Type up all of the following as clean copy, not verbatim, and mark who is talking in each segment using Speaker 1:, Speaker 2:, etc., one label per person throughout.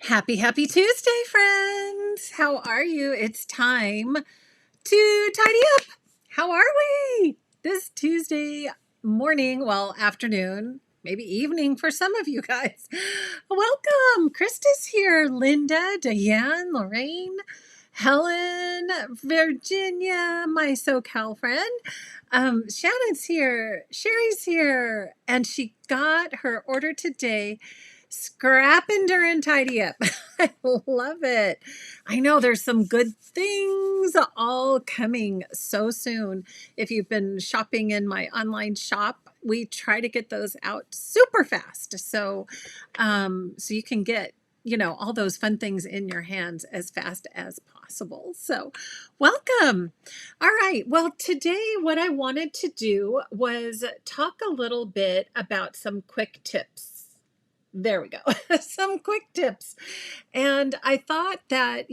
Speaker 1: Happy Tuesday, friends. How are you? It's time to tidy up. How are we this Tuesday morning? Well, afternoon, maybe evening for some of you guys. Welcome. Krista's here. Linda, Diane, Lorraine, Helen, Virginia, my SoCal friend. Shannon's here. Sherry's here. And she got her order today. Scrap and tidy up. I love it. I know there's some good things all coming so soon. If you've been shopping in my online shop, we try to get those out super fast. So you can get, all those fun things in your hands as fast as possible. So welcome. All right. Well, today what I wanted to do was talk a little bit about some quick tips. There we go. Some quick tips. And I thought that,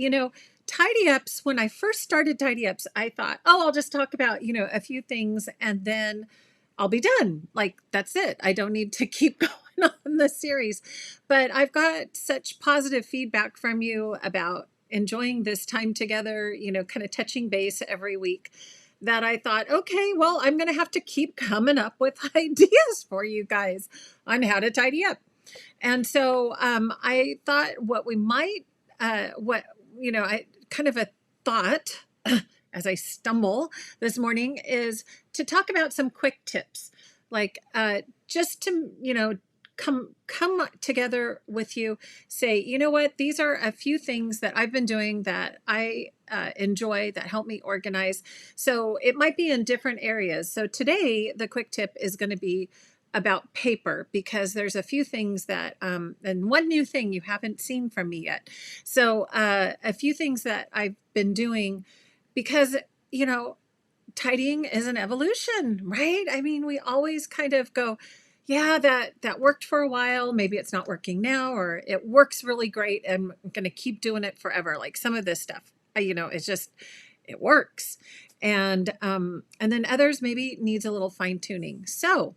Speaker 1: tidy ups, when I first started tidy ups, I thought, oh, I'll just talk about, a few things and then I'll be done. Like, that's it. I don't need to keep going on the series. But I've got such positive feedback from you about enjoying this time together, kind of touching base every week, that I thought, okay, well, I'm going to have to keep coming up with ideas for you guys on how to tidy up. And so I thought what we might, I kind of a thought as I stumble this morning is to talk about some quick tips, like just to, come together with you, say, you know what, these are a few things that I've been doing that I enjoy, that help me organize. So it might be in different areas. So today, the quick tip is going to be about paper, because there's a few things that and one new thing you haven't seen from me yet. So a few things that I've been doing, because tidying is an evolution, right? I mean, we always kind of go, yeah, that worked for a while, maybe it's not working now, or it works really great and I'm going to keep doing it forever. Like some of this stuff, it's just, it works. And then others maybe needs a little fine tuning. So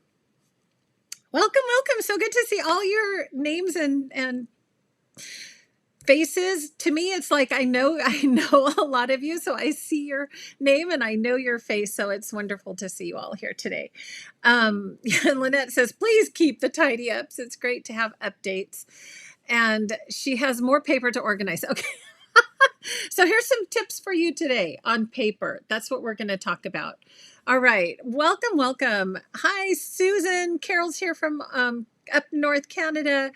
Speaker 1: welcome. So good to see all your names and faces. To me, it's like I know a lot of you, so I see your name and I know your face. So it's wonderful to see you all here today. And Lynette says, please keep the tidy ups. It's great to have updates. And she has more paper to organize. Okay. So here's some tips for you today on paper. That's what we're going to talk about. All right. Welcome. Hi, Susan. Carol's here from up north Canada.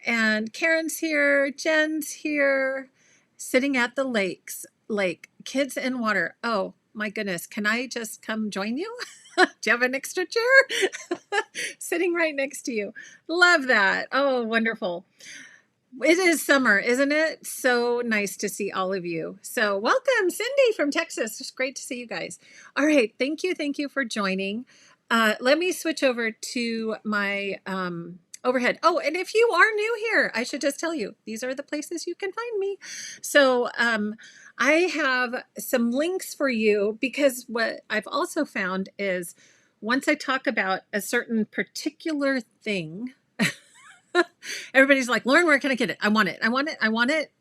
Speaker 1: And Karen's here. Jen's here. Sitting at the lake. Kids in water. Oh, my goodness. Can I just come join you? Do you have an extra chair? Sitting right next to you. Love that. Oh, wonderful. It is summer, isn't it? So nice to see all of you. So welcome, Cindy from Texas. It's great to see you guys. All right. Thank you for joining. Let me switch over to my overhead. Oh, and if you are new here, I should just tell you, these are the places you can find me. So I have some links for you, because what I've also found is once I talk about a certain particular thing, everybody's like, Lauren, where can I get it? I want it.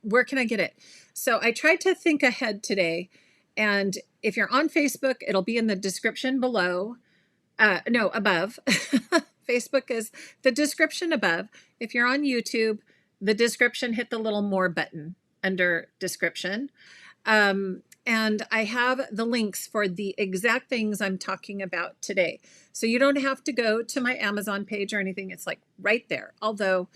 Speaker 1: Where can I get it? So I tried to think ahead today. And if you're on Facebook, it'll be in the description below. No, above. Facebook is the description above. If you're on YouTube, the description, hit the little more button under description. And I have the links for the exact things I'm talking about today. So you don't have to go to my Amazon page or anything. It's like right there. Although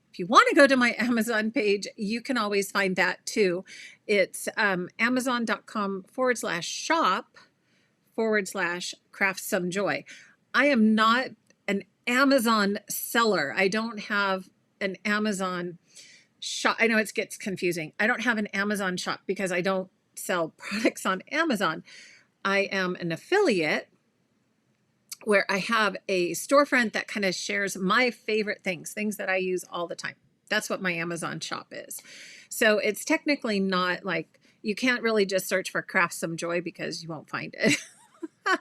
Speaker 1: if you want to go to my Amazon page, you can always find that too. It's amazon.com/shop/craft some joy. I am not an Amazon seller. I don't have an Amazon shop. I know it gets confusing. I don't have an Amazon shop because I don't sell products on Amazon. I am an affiliate where I have a storefront that kind of shares my favorite things that I use all the time. That's what my Amazon shop is. So it's technically not like, you can't really just search for Craft Some Joy because you won't find it.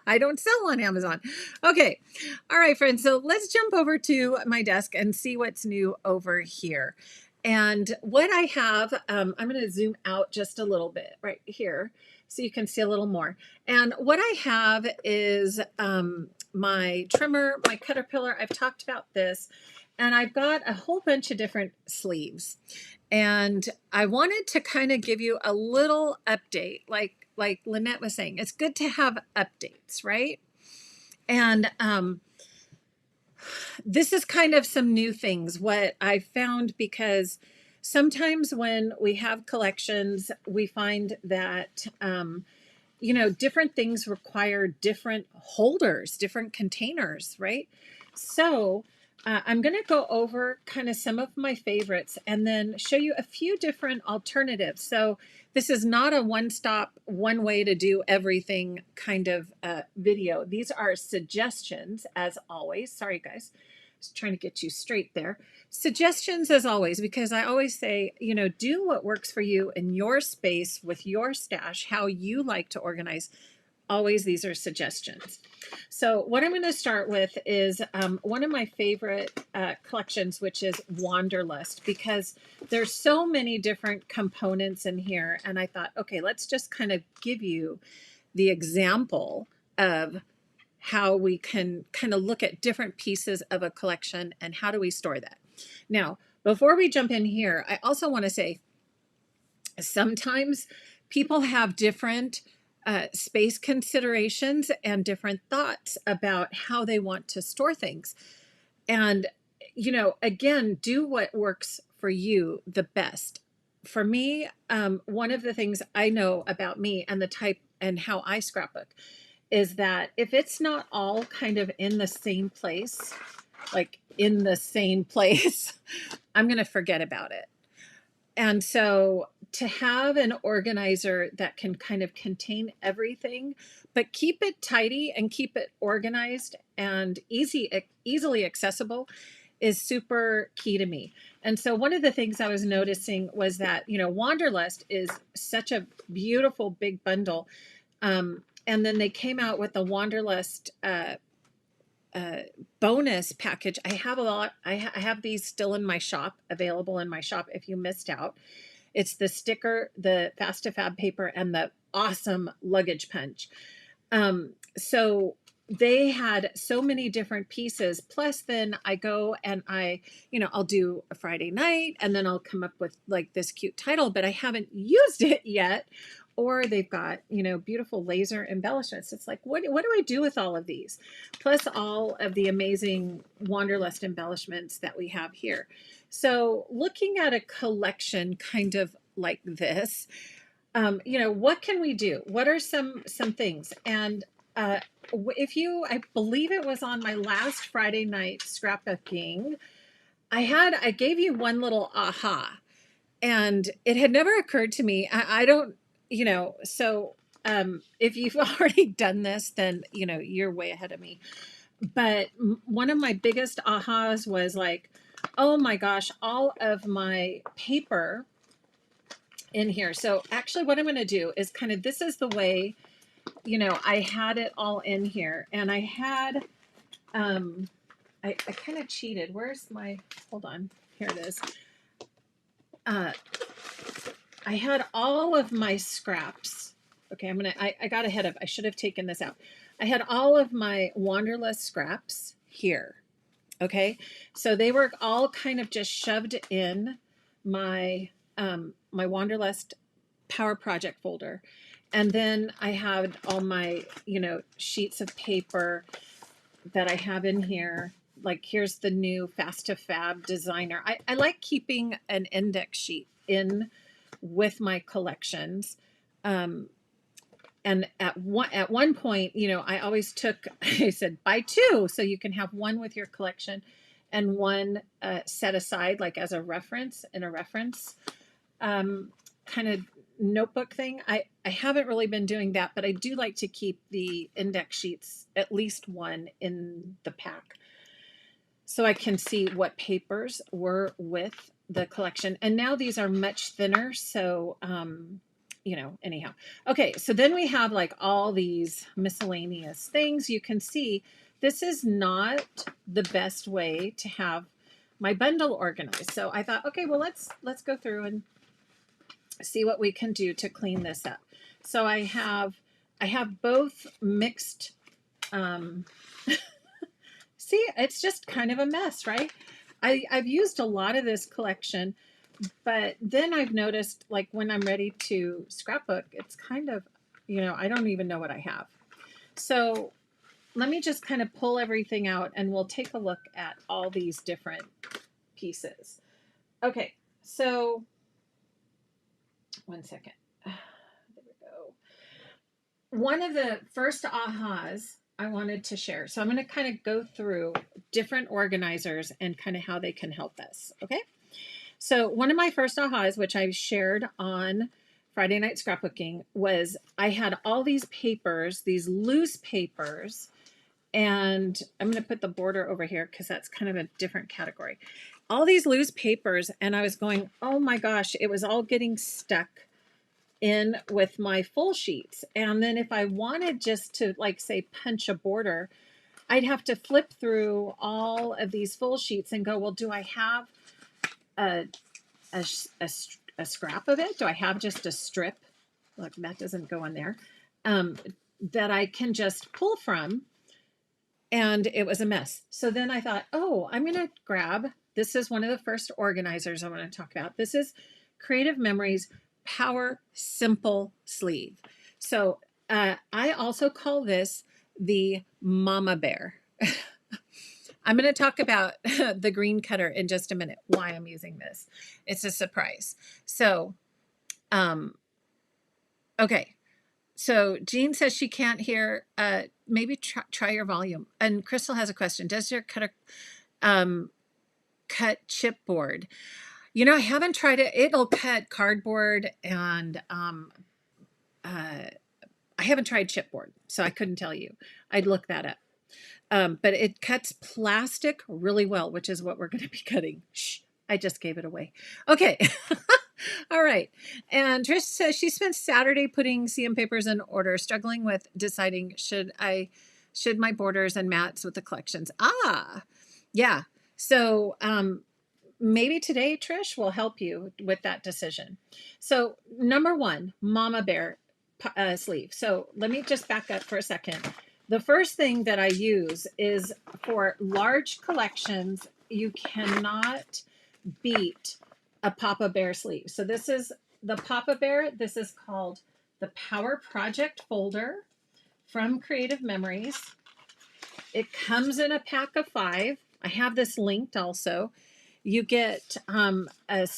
Speaker 1: I don't sell on Amazon. Okay. All right, friends. So let's jump over to my desk and see what's new over here. And what I have, I'm going to zoom out just a little bit right here so you can see a little more. And what I have is my trimmer, my Caterpillar. I've talked about this. And I've got a whole bunch of different sleeves. And I wanted to kind of give you a little update, like Lynette was saying. It's good to have updates, right? And this is kind of some new things what I found, because sometimes when we have collections, we find that different things require different holders, different containers, right? So I'm going to go over kind of some of my favorites and then show you a few different alternatives. So this is not a one-stop, one way to do everything kind of video. These are suggestions, as always. Sorry, guys. Just trying to get you straight there. Suggestions, as always, because I always say, do what works for you in your space with your stash, how you like to organize. Always, these are suggestions. So what I'm going to start with is one of my favorite collections, which is Wanderlust, because there's so many different components in here. And I thought, okay, let's just kind of give you the example of how we can kind of look at different pieces of a collection and how do we store that. Now, before we jump in here, I also want to say sometimes people have different space considerations and different thoughts about how they want to store things. And, again, do what works for you the best. For me, one of the things I know about me and the type and how I scrapbook is that if it's not all kind of in the same place, I'm going to forget about it. And so to have an organizer that can kind of contain everything, but keep it tidy and keep it organized and easily accessible is super key to me. And so one of the things I was noticing was that, Wanderlust is such a beautiful big bundle. And then they came out with the Wanderlust bonus package. I have a lot. I have these still in my shop, available in my shop if you missed out. It's the sticker, the Fast to Fab paper, and the awesome luggage punch. So they had so many different pieces. Plus, then I go and I'll do a Friday night, and then I'll come up with like this cute title, but I haven't used it yet. Or they've got, beautiful laser embellishments. It's like, what do I do with all of these? Plus all of the amazing Wanderlust embellishments that we have here. So looking at a collection kind of like this, what can we do? What are some things? And I believe it was on my last Friday night scrapbooking, I gave you one little aha, and it had never occurred to me. I don't, so if you've already done this, then, you're way ahead of me. But one of my biggest ahas was like, oh my gosh, all of my paper in here. So actually what I'm going to do is kind of, this is the way, I had it all in here, and I had, I kind of cheated. Where's my, hold on, here it is. I had all of my scraps. Okay, I got ahead of, I should have taken this out. I had all of my Wanderlust scraps here. Okay, so they were all kind of just shoved in my my Wanderlust Power Project folder. And then I had all my, sheets of paper that I have in here. Like here's the new Fast to Fab designer. I like keeping an index sheet in with my collections. And at one point, I always I said, buy two, so you can have one with your collection and one set aside, like as a reference, in a reference kind of notebook thing. I haven't really been doing that, but I do like to keep the index sheets, at least one in the pack, so I can see what papers were with the collection. And now these are much thinner, so anyhow. Okay, so then we have like all these miscellaneous things. You can see this is not the best way to have my bundle organized. So I thought, okay, well, let's go through and see what we can do to clean this up. So I have both mixed. Um, see, it's just kind of a mess, right? I've used a lot of this collection, but then I've noticed, like, when I'm ready to scrapbook, it's kind of, I don't even know what I have. So let me just kind of pull everything out and we'll take a look at all these different pieces. Okay, so one second. There we go. One of the first ahas I wanted to share. So I'm going to kind of go through different organizers and kind of how they can help us. Okay. So one of my first ahas, which I shared on Friday Night Scrapbooking, was I had all these papers, these loose papers, and I'm going to put the border over here because that's kind of a different category. All these loose papers, and I was going, oh my gosh, it was all getting stuck in with my full sheets. And then if I wanted just to, like, say, punch a border, I'd have to flip through all of these full sheets and go, well, do I have a scrap of it? Do I have just a strip? Look, that doesn't go in there. That I can just pull from. And it was a mess. So then I thought, oh, I'm going to grab, this is one of the first organizers I want to talk about. This is Creative Memories Power Simple Sleeve. So I also call this the Mama Bear. I'm going to talk about the green cutter in just a minute, why I'm using this. It's a surprise. So, okay. So Jean says she can't hear. Maybe try your volume. And Crystal has a question. Does your cutter cut chipboard? I haven't tried it. It'll cut cardboard, and I haven't tried chipboard, so I couldn't tell you. I'd look that up. But it cuts plastic really well, which is what we're going to be cutting. Shh, I just gave it away. Okay. All right. And Trish says she spent Saturday putting CM papers in order, struggling with deciding should my borders and mats with the collections. Yeah. So maybe today, Trish, will help you with that decision. So number one, Mama Bear sleeve. So let me just back up for a second. The first thing that I use is for large collections, you cannot beat a Papa Bear sleeve. So this is the Papa Bear. This is called the Power Project folder from Creative Memories. It comes in a pack of 5. I have this linked also. You get a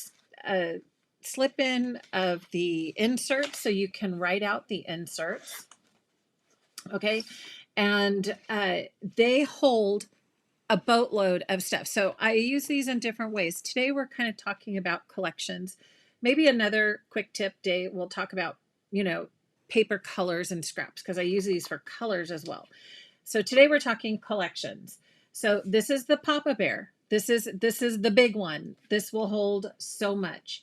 Speaker 1: slip in of the inserts so you can write out the inserts. Okay. And they hold a boatload of stuff. So I use these in different ways. Today we're kind of talking about collections. Maybe another quick tip day we'll talk about, paper colors and scraps, because I use these for colors as well. So today we're talking collections. So this is the Papa Bear. This is the big one. This will hold so much.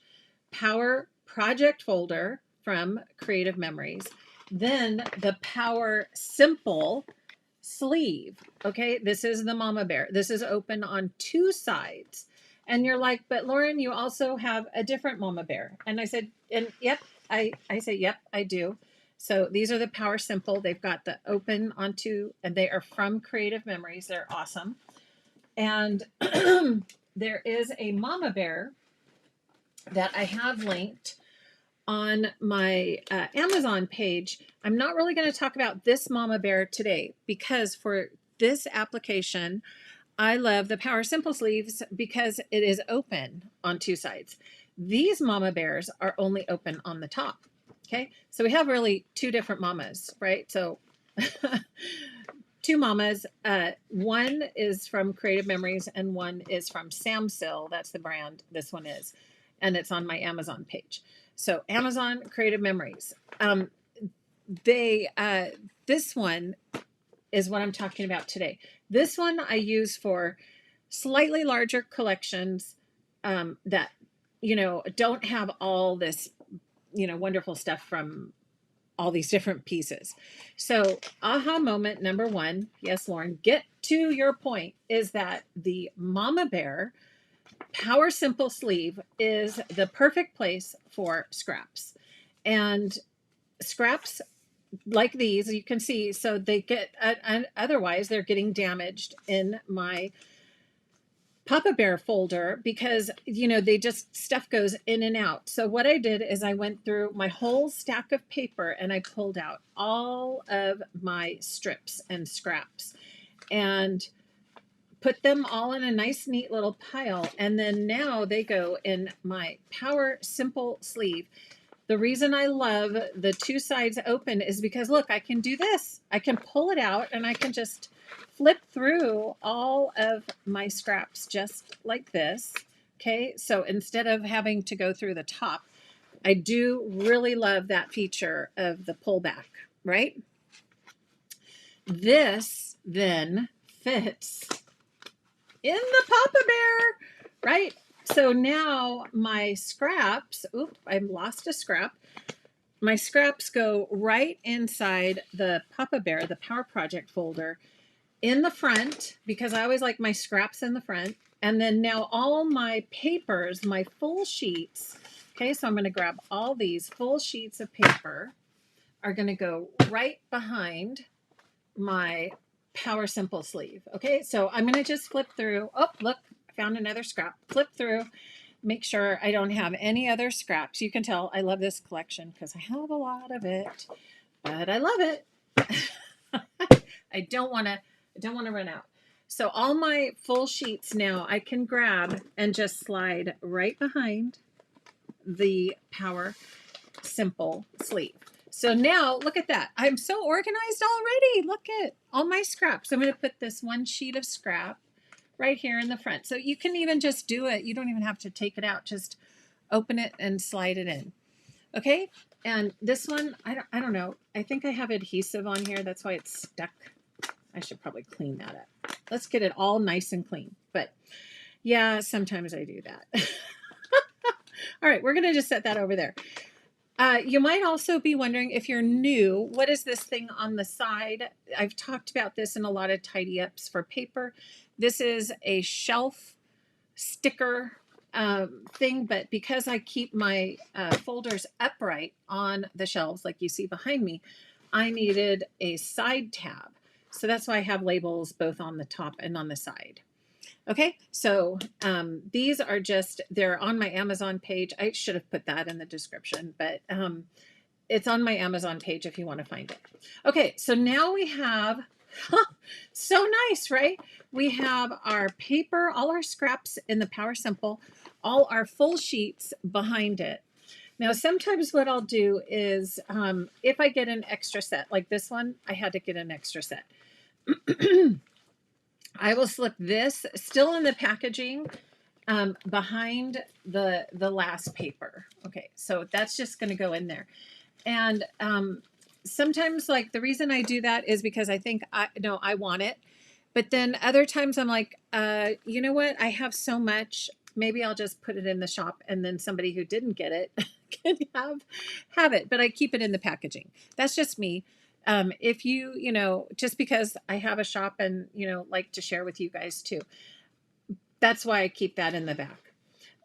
Speaker 1: Power Project folder from Creative Memories. Then the Power Simple sleeve. Okay, this is the Mama Bear. This is open on 2 sides. And you're like, but Lauren, you also have a different Mama Bear. And I said, and yep, I say, yep, I do. So these are the Power Simple. They've got the open on 2, and they are from Creative Memories. They're awesome. And there is a Mama Bear that I have linked on my Amazon page. I'm not really going to talk about this Mama Bear today because for this application, I love the Power Simple sleeves because it is open on 2 sides. These Mama Bears are only open on the top. Okay, so we have really 2 different mamas, right? So 2 mamas. One is from Creative Memories and one is from Samsil. That's the brand this one is. And it's on my Amazon page. So Amazon Creative Memories. This one is what I'm talking about today. This one I use for slightly larger collections that, don't have all this, wonderful stuff from all these different pieces. So aha moment number 1, yes, Lauren, get to your point, is that the Mama Bear Power Simple sleeve is the perfect place for scraps. And scraps like these, you can see, so they get, otherwise they're getting damaged in my Papa Bear folder because, they just, stuff goes in and out. So what I did is I went through my whole stack of paper and I pulled out all of my strips and scraps and put them all in a nice, neat little pile. And then now they go in my Power Simple sleeve. The reason I love the two sides open is because, look, I can do this. I can pull it out and I can just flip through all of my scraps just like this. Okay, so instead of having to go through the top, I do really love that feature of the pullback, right? This then fits in the Papa Bear, right? So now my scraps, I lost a scrap. My scraps go right inside the Papa Bear, the Power Project folder in the front, because I always like my scraps in the front. And then now all my papers, my full sheets, okay, so I'm going to grab all these full sheets of paper are going to go right behind my Power Simple sleeve. Okay, so I'm going to just flip through. Oh, look, I found another scrap. Flip through. Make sure I don't have any other scraps. You can tell I love this collection because I have a lot of it, but I love it. I don't want to run out. So all my full sheets now I can grab and just slide right behind the Power Simple sleeve. So now look at that. I'm so organized already. Look at all my scraps. I'm going to put this one sheet of scrap right here in the front. So you can even just do it. You don't even have to take it out. Just open it and slide it in. Okay. And this one, I don't know. I think I have adhesive on here. That's why it's stuck. I should probably clean that up. Let's get it all nice and clean. But yeah, sometimes I do that. All right. We're going to just set that over there. You might also be wondering, if you're new, what is this thing on the side? I've talked about this in a lot of tidy ups for paper. This is a shelf sticker thing, but because I keep my folders upright on the shelves like you see behind me, I needed a side tab. So that's why I have labels both on the top and on the side. Okay, so these are just, they're on my Amazon page. I should have put that in the description, but it's on my Amazon page if you want to find it. Okay, so now we have, so nice, right? We have our paper, all our scraps in the Power Simple, all our full sheets behind it. Now, sometimes what I'll do is if I get an extra set, like this one, I had to get an extra set. I will slip this still in the packaging behind the last paper. Okay, so that's just going to go in there. And sometimes, like, the reason I do that is because I think I want it. But then other times I'm like, you know what? I have so much. Maybe I'll just put it in the shop, and then somebody who didn't get it can have it. But I keep it in the packaging. That's just me. If you, just because I have a shop and, like to share with you guys too. That's why I keep that in the back.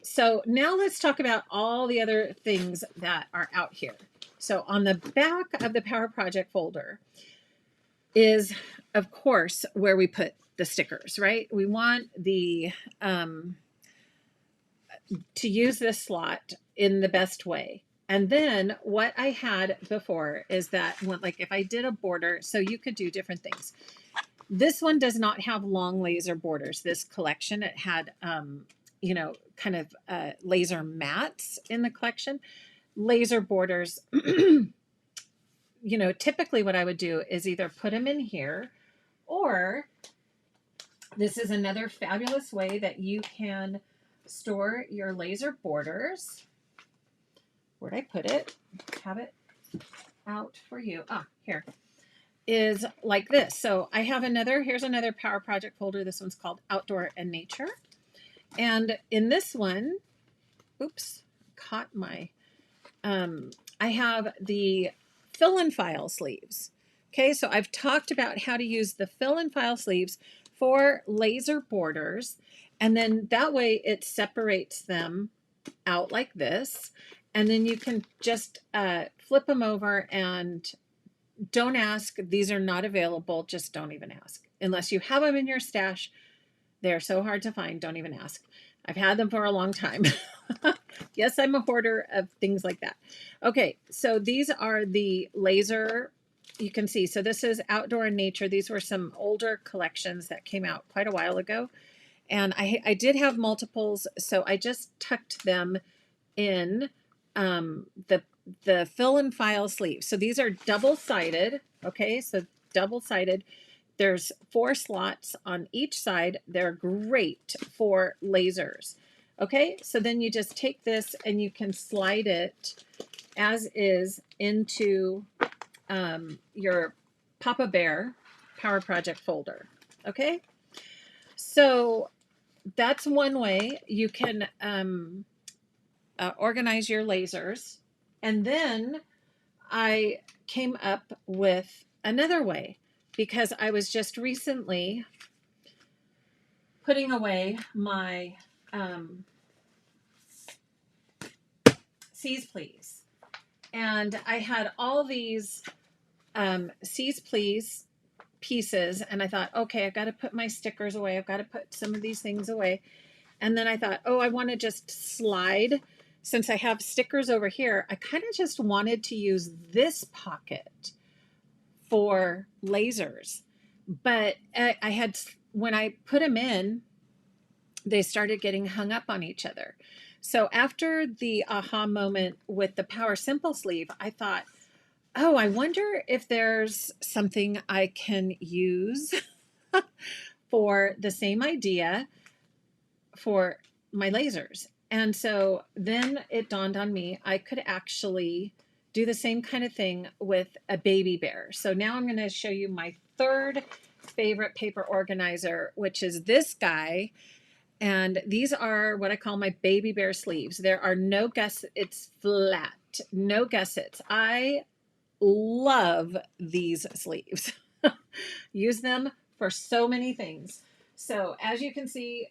Speaker 1: So now let's talk about all the other things that are out here. So on the back of the Power Project folder is, of course, where we put the stickers, right? We want the to use this slot in the best way. And then what I had before is that, like, if I did a border, so you could do different things. This one does not have long laser borders. This collection, it had, kind of laser mats in the collection. Laser borders, typically what I would do is either put them in here, or this is another fabulous way that you can store your laser borders. Where'd I put it? Have it out for you. Here. Is like this. So I have here's another Power Project folder. This one's called Outdoor and Nature. And in this one, caught my, I have the fill and file sleeves. Okay, so I've talked about how to use the fill and file sleeves for laser borders. And then that way it separates them out like this. And then you can just flip them over, and don't ask. These are not available. Just don't even ask. Unless you have them in your stash. They're so hard to find. Don't even ask. I've had them for a long time. Yes, I'm a hoarder of things like that. Okay, so these are the laser. You can see, so this is Outdoor and Nature. These were some older collections that came out quite a while ago. And I did have multiples, so I just tucked them in the fill and file sleeves. So these are double-sided, okay? So double-sided. There's 4 slots on each side. They're great for lasers. Okay, so then you just take this and you can slide it as is into your Papa Bear Power Project folder. Okay, so that's one way you can organize your lasers. And then I came up with another way, because I was just recently putting away my Seize Please. And I had all these Seize Please pieces, and I thought, okay, I've got to put my stickers away. I've got to put some of these things away. And then I thought, oh, I want to just slide. Since I have stickers over here, I kind of just wanted to use this pocket for lasers. But I had, when I put them in, they started getting hung up on each other. So after the aha moment with the Power Simple sleeve, I thought, oh, I wonder if there's something I can use for the same idea for my lasers. And so then it dawned on me I could actually do the same kind of thing with a baby bear. So now I'm going to show you my third favorite paper organizer, which is this guy. And these are what I call my baby bear sleeves. There are no gussets. It's flat, no gussets. I love these sleeves. Use them for so many things. So as you can see,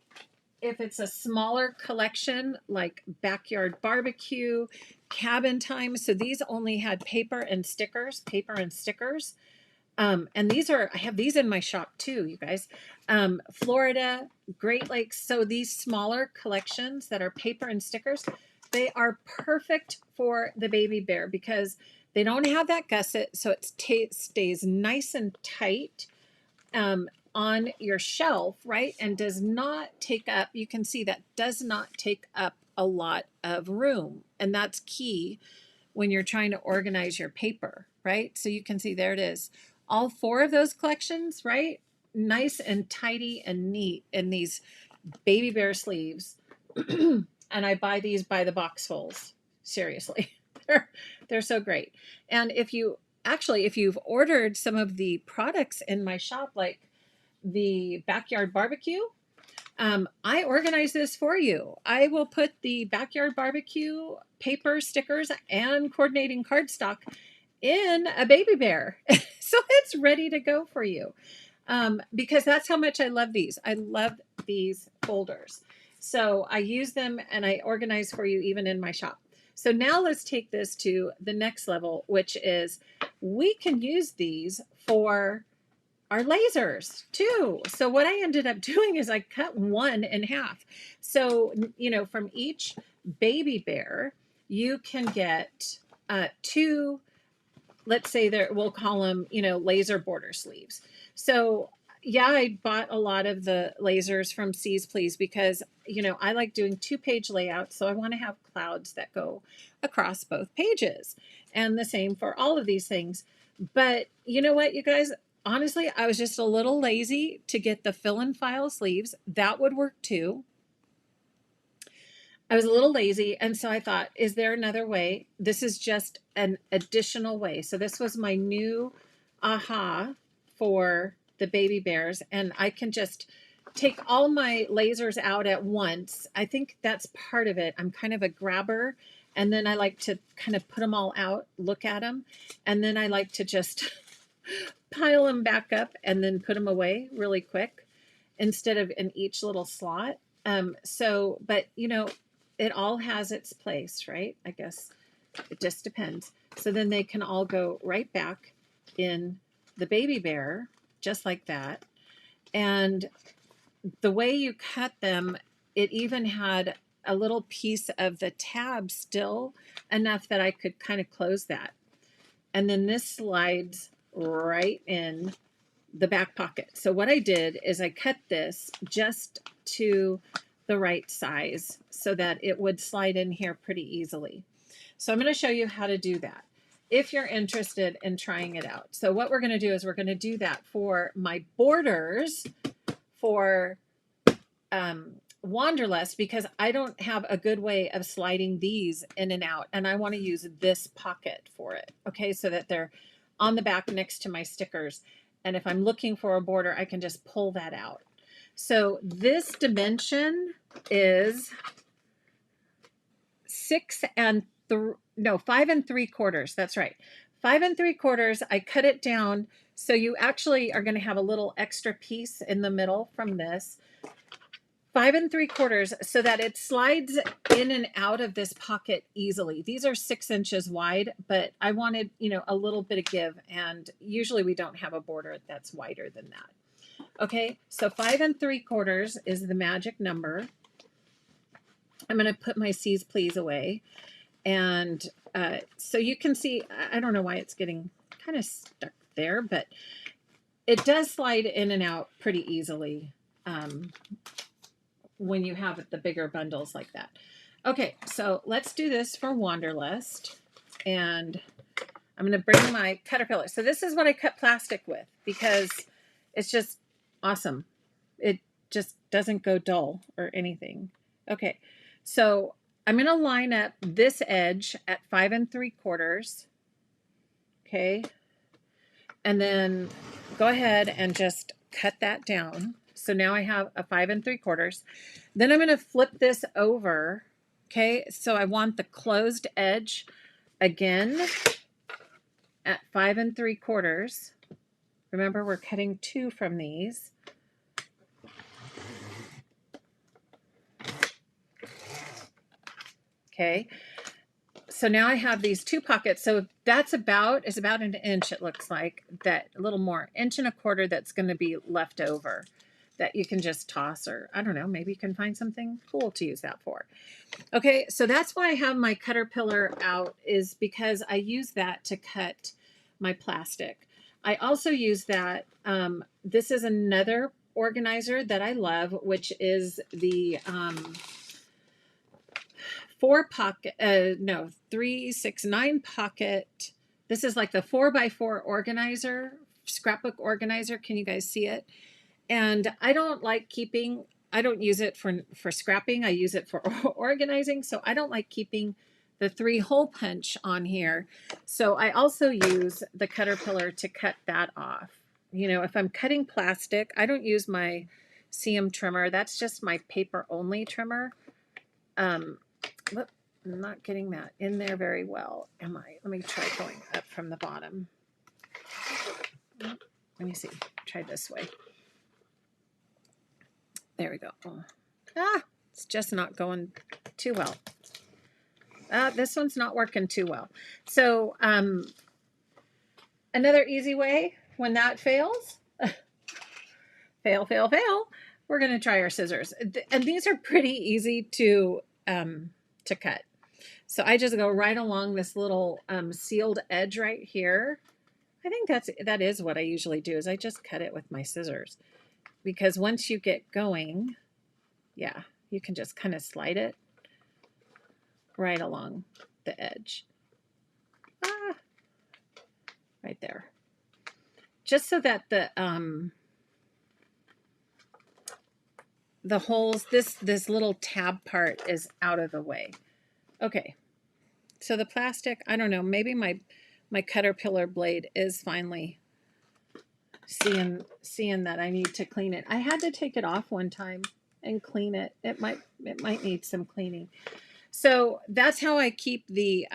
Speaker 1: if it's a smaller collection like backyard barbecue, cabin time, so these only had paper and stickers, and these are, I have these in my shop too, you guys. Florida, Great Lakes. So these smaller collections that are paper and stickers, they are perfect for the baby bear because they don't have that gusset. So it stays nice and tight on your shelf, right? And does not take up, you can see that does not take up a lot of room. And that's key when you're trying to organize your paper, right? So you can see there it is. All 4 of those collections, right? Nice and tidy and neat in these baby bear sleeves. And I buy these by the boxfuls. Seriously. They're so great. And if you've ordered some of the products in my shop, like the backyard barbecue, I organize this for you. I will put the backyard barbecue paper, stickers, and coordinating cardstock in a baby bear. So it's ready to go for you. Because that's how much I love these. I love these folders. So I use them and I organize for you even in my shop. So now let's take this to the next level, which is we can use these for our lasers too. So what I ended up doing is I cut one in half. So, from each baby bear, you can get 2, let's say we'll call them, laser border sleeves. So yeah, I bought a lot of the lasers from Seize Please because, I like doing 2-page layouts. So I want to have clouds that go across both pages, and the same for all of these things. But you know what, you guys, honestly, I was just a little lazy to get the fill and file sleeves. That would work too. I was a little lazy, and so I thought, is there another way? This is just an additional way. So this was my new aha for the baby bears, and I can just take all my lasers out at once. I think that's part of it. I'm kind of a grabber, and then I like to kind of put them all out, look at them, and then I like to just pile them back up and then put them away really quick instead of in each little slot. But you know, it all has its place, right? I guess it just depends. So then they can all go right back in the baby bear, just like that. And the way you cut them, it even had a little piece of the tab still, enough that I could kind of close that. And then this slides right in the back pocket. So what I did is I cut this just to the right size so that it would slide in here pretty easily. So I'm going to show you how to do that if you're interested in trying it out. So what we're going to do is we're going to do that for my borders for Wanderlust, because I don't have a good way of sliding these in and out, and I want to use this pocket for it. Okay, so that they're on the back next to my stickers. And if I'm looking for a border, I can just pull that out. So this dimension is 5 3/4. That's right. 5 3/4. I cut it down. So you actually are going to have a little extra piece in the middle from this. 5 3/4, so that it slides in and out of this pocket easily. These are 6 inches wide, but I wanted, you know, a little bit of give, and usually we don't have a border that's wider than that. Okay, so 5 3/4 is the magic number. I'm going to put my C's Please away, and so you can see, I don't know why it's getting kind of stuck there, but it does slide in and out pretty easily. When you have the bigger bundles like that. Okay, so let's do this for Wanderlust. And I'm going to bring my caterpillar. So this is what I cut plastic with, because it's just awesome. It just doesn't go dull or anything. Okay, so I'm going to line up this edge at 5 3/4. Okay, and then go ahead and just cut that down. So now I have a 5 3/4. Then I'm going to flip this over. Okay, so I want the closed edge again at 5 3/4. Remember, we're cutting 2 from these. Okay, so now I have these 2 pockets. So that's about 1 inch, it looks like, that a little more, 1 1/4, that's going to be left over, that you can just toss, or I don't know, maybe you can find something cool to use that for. Okay, so that's why I have my caterpillar out, is because I use that to cut my plastic. I also use that, this is another organizer that I love, which is the 3, 6, 9 pocket. This is like the 4x4 organizer, scrapbook organizer. Can you guys see it? And I don't use it for scrapping. I use it for organizing. So I don't like keeping the 3 hole punch on here. So I also use the caterpillar to cut that off. You know, if I'm cutting plastic, I don't use my CM trimmer. That's just my paper only trimmer. Look, I'm not getting that in there very well, am I? Let me try going up from the bottom. Let me see. Try this way. There we go. It's just not going too well. This one's not working too well. So another easy way when that fails, fail, we're going to try our scissors. And these are pretty easy to cut. So I just go right along this little sealed edge right here. I think that is what I usually do, is I just cut it with my scissors. Because once you get going, yeah, you can just kind of slide it right along the edge. Right there. Just so that the holes, this little tab part is out of the way. Okay. So the plastic, I don't know, maybe my caterpillar blade is finally seeing that I need to clean it. I had to take it off one time and clean it. It might need some cleaning. So that's how I keep the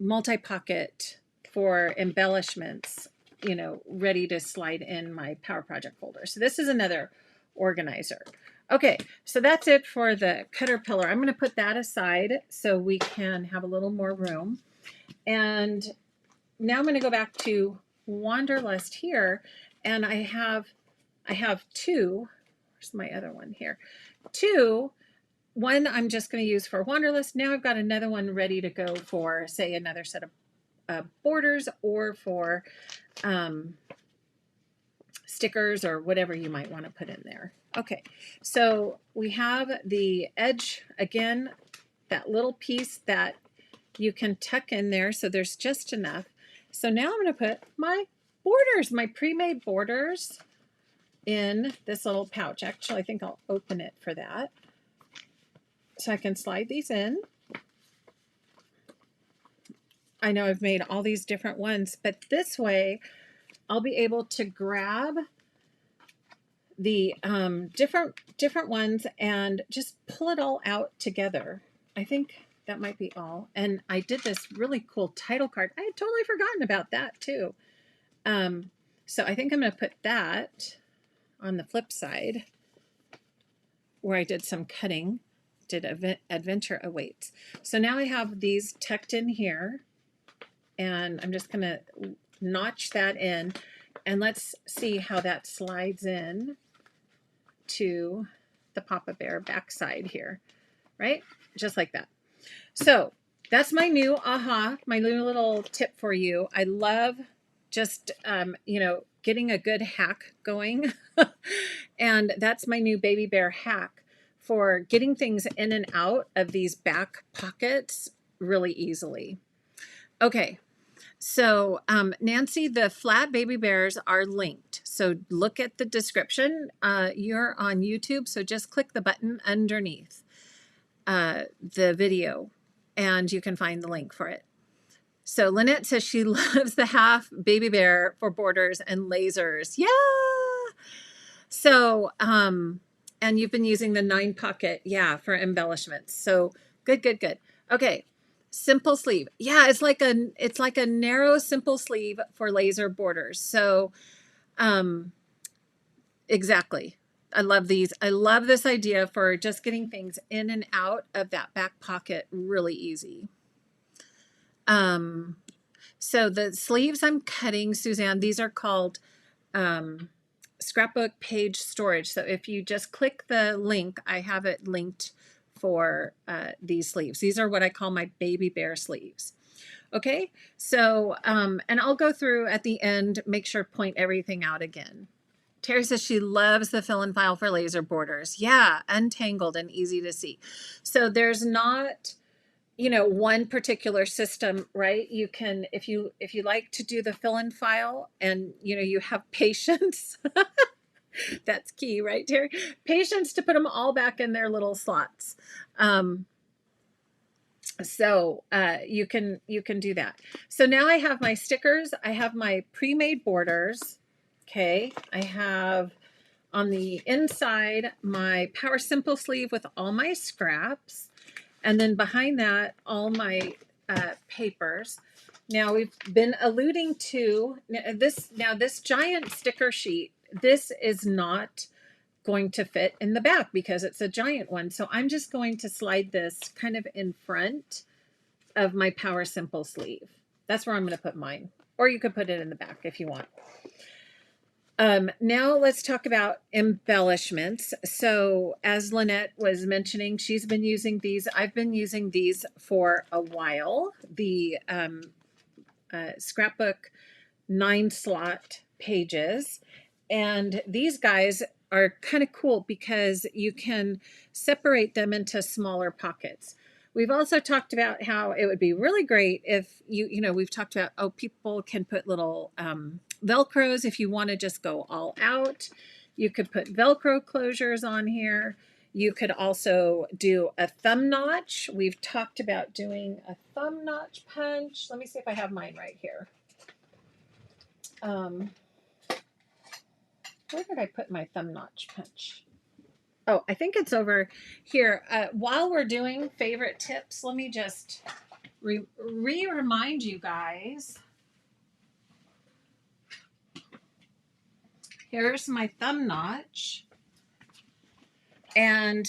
Speaker 1: multi-pocket for embellishments, you know, ready to slide in my Power Project folder. So this is another organizer. Okay, so that's it for the caterpillar. I'm going to put that aside so we can have a little more room. And now I'm going to go back to Wanderlust here, and I have two. Where's my other one here? Two. One I'm just going to use for Wanderlust. Now I've got another one ready to go for, say, another set of borders, or for stickers, or whatever you might want to put in there. Okay, so we have the edge again, that little piece that you can tuck in there, so there's just enough. So now I'm going to put my borders, my pre-made borders, in this little pouch. Actually, I think I'll open it for that. So I can slide these in. I know I've made all these different ones, but this way I'll be able to grab the different ones and just pull it all out together. I think that might be all. And I did this really cool title card. I had totally forgotten about that too. So I think I'm going to put that on the flip side where I did some cutting, did Adventure Awaits. So now I have these tucked in here, and I'm just going to notch that in, and let's see how that slides in to the Papa Bear backside here, right? Just like that. So that's my new my new little tip for you. I love just, getting a good hack going. And that's my new baby bear hack for getting things in and out of these back pockets really easily. Okay. So, Nancy, the flat baby bears are linked. So look at the description. You're on YouTube, so just click the button underneath the video, and you can find the link for it. So Lynette says she loves the half baby bear for borders and lasers. Yeah. So, and you've been using the 9 pocket, yeah, for embellishments. So good, good, good. Okay. Simple sleeve. Yeah, it's like a narrow, simple sleeve for laser borders. So, exactly. I love these. I love this idea for just getting things in and out of that back pocket really easy. So the sleeves I'm cutting, Suzanne, these are called scrapbook page storage. So if you just click the link, I have it linked for these sleeves. These are what I call my baby bear sleeves. Okay, so, and I'll go through at the end, make sure point everything out again. Terry says she loves the fill and file for laser borders. Yeah, untangled and easy to see. So there's not, one particular system, right? You can, if you like to do the fill and file, and you have patience, that's key, right, Terry? Patience to put them all back in their little slots. So you can do that. So now I have my stickers. I have my pre-made borders. Okay, I have on the inside my Power Simple sleeve with all my scraps, and then behind that all my papers. Now we've been alluding to this giant sticker sheet. This is not going to fit in the back because it's a giant one. So I'm just going to slide this kind of in front of my Power Simple sleeve. That's where I'm going to put mine. Or you could put it in the back if you want. Now let's talk about embellishments. So as Lynette was mentioning, she's been using these. I've been using these for a while. The scrapbook 9 slot pages. And these guys are kind of cool because you can separate them into smaller pockets. We've also talked about how it would be really great if we've talked about, people can put little Velcros if you want to just go all out. You could put Velcro closures on here. You could also do a thumb notch. We've talked about doing a thumb notch punch. Let me see if I have mine right here. Where did I put my thumb notch punch? Oh, I think it's over here. While we're doing favorite tips, let me just remind you guys. Here's my thumb notch. And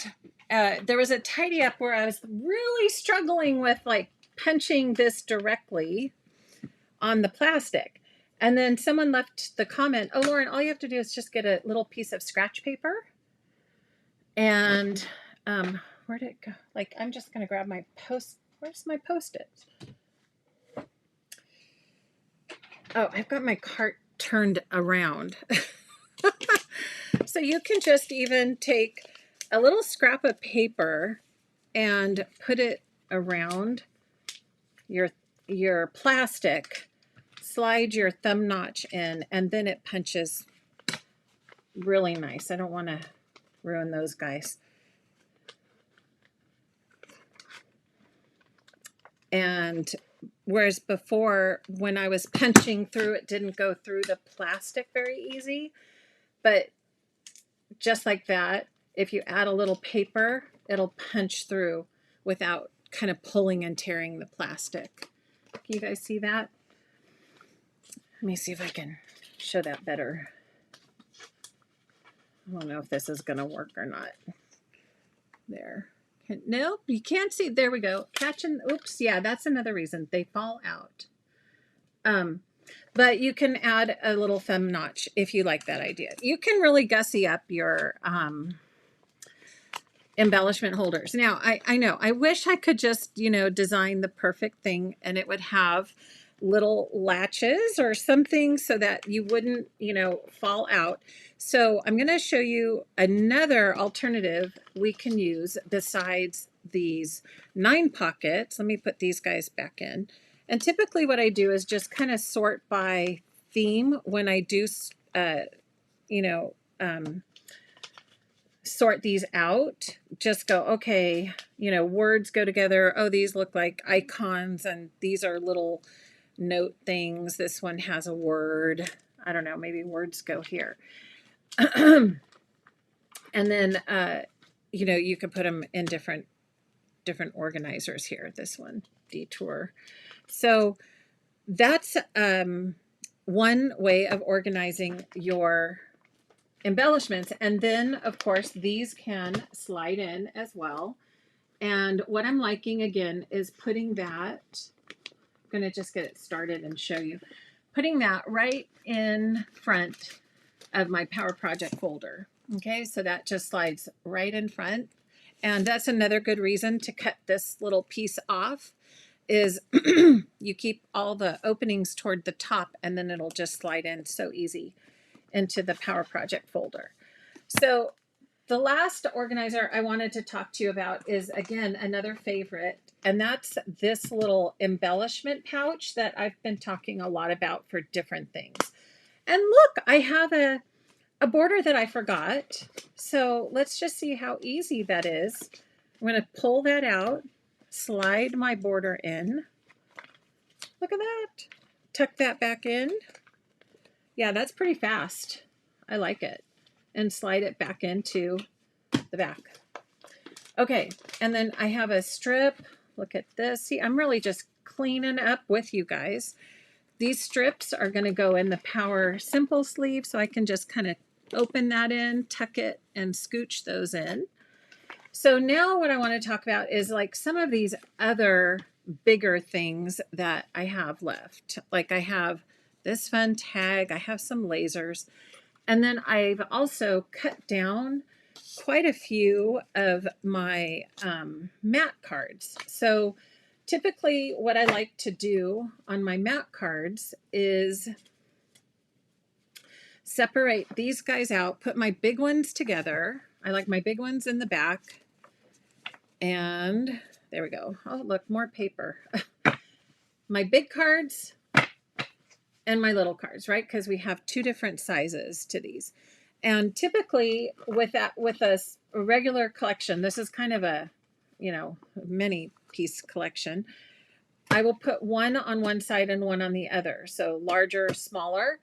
Speaker 1: there was a tidy up where I was really struggling with like punching this directly on the plastic. And then someone left the comment, "Oh, Lauren, all you have to do is just get a little piece of scratch paper." And where'd it go? Like, I'm just going to grab my Where's my Post-it? Oh, I've got my cart turned around. So you can just even take a little scrap of paper and put it around your plastic, slide your thumb notch in, and then it punches really nice. I don't want to ruin those guys. And whereas before, when I was punching through, it didn't go through the plastic very easy. But just like that, if you add a little paper, it'll punch through without kind of pulling and tearing the plastic. Can you guys see that? Let me see if I can show that better. I don't know if this is going to work or not. There. No, you can't see. There we go. Catching. Oops. Yeah, that's another reason. They fall out. But you can add a little thumb notch if you like that idea. You can really gussy up your embellishment holders. Now, I know, I wish I could just, design the perfect thing and it would have little latches or something so that you wouldn't, fall out. So I'm going to show you another alternative we can use besides these 9 pockets. Let me put these guys back in. And typically what I do is just kind of sort by theme when I do, sort these out. Just go, okay, words go together. Oh, these look like icons and these are little note things. This one has a word. I don't know, maybe words go here. And then, you can put them in different organizers here. This one, detour. So that's one way of organizing your embellishments. And then, of course, these can slide in as well. And what I'm liking, again, is putting that, I'm going to just get it started and show you, putting that right in front of my Power Project folder. Okay, so that just slides right in front. And that's another good reason to cut this little piece off is you keep all the openings toward the top and then it'll just slide in so easy into the Power Project folder. So the last organizer I wanted to talk to you about is, again, another favorite, and that's this little embellishment pouch that I've been talking a lot about for different things. And look, I have a border that I forgot. So let's just see how easy that is. I'm going to pull that out, slide my border in. Look at that. Tuck that back in. Yeah, that's pretty fast. I like it. And slide it back into the back. Okay, and then I have a strip. Look at this. See, I'm really just cleaning up with you guys. These strips are going to go in the Power Simple sleeve, so I can just kind of open that in, tuck it, and scooch those in. So now what I want to talk about is like some of these other bigger things that I have left. Like I have this fun tag, I have some lasers, and then I've also cut down quite a few of my mat cards. So typically what I like to do on my mat cards is separate these guys out, put my big ones together. I like my big ones in the back. And there we go. Oh, look, more paper. My big cards and my little cards, right? Because we have 2 different sizes to these. And typically with a regular collection, this is kind of a, mini piece collection. I will put one on one side and one on the other. So larger, smaller.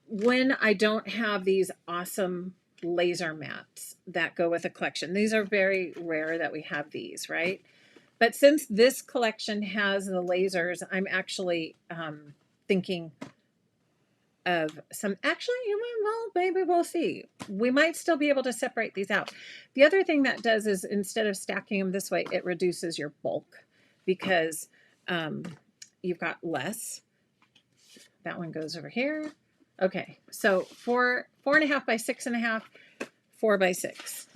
Speaker 1: When I don't have these awesome laser mats that go with a collection. These are very rare that we have these, right? But since this collection has the lasers, I'm actually thinking of some, actually, well, maybe we'll see. We might still be able to separate these out. The other thing that does is instead of stacking them this way, it reduces your bulk because you've got less. That one goes over here. Okay, so 4.5 by 6.5, 4 by 6.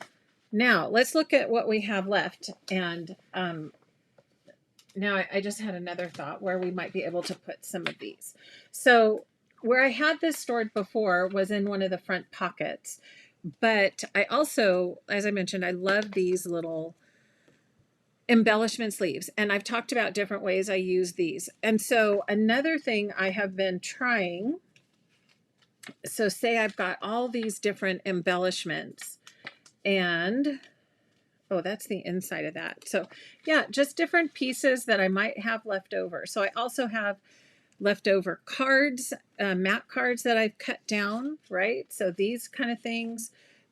Speaker 1: Now let's look at what we have left. And now I just had another thought where we might be able to put some of these. So where I had this stored before was in one of the front pockets. But I also, as I mentioned, I love these little embellishment sleeves. And I've talked about different ways I use these. And so another thing I have been trying, so say I've got all these different embellishments and oh, that's the inside of that. So yeah, just different pieces that I might have left over. So I also have leftover cards, mat cards that I've cut down, right? So these kind of things,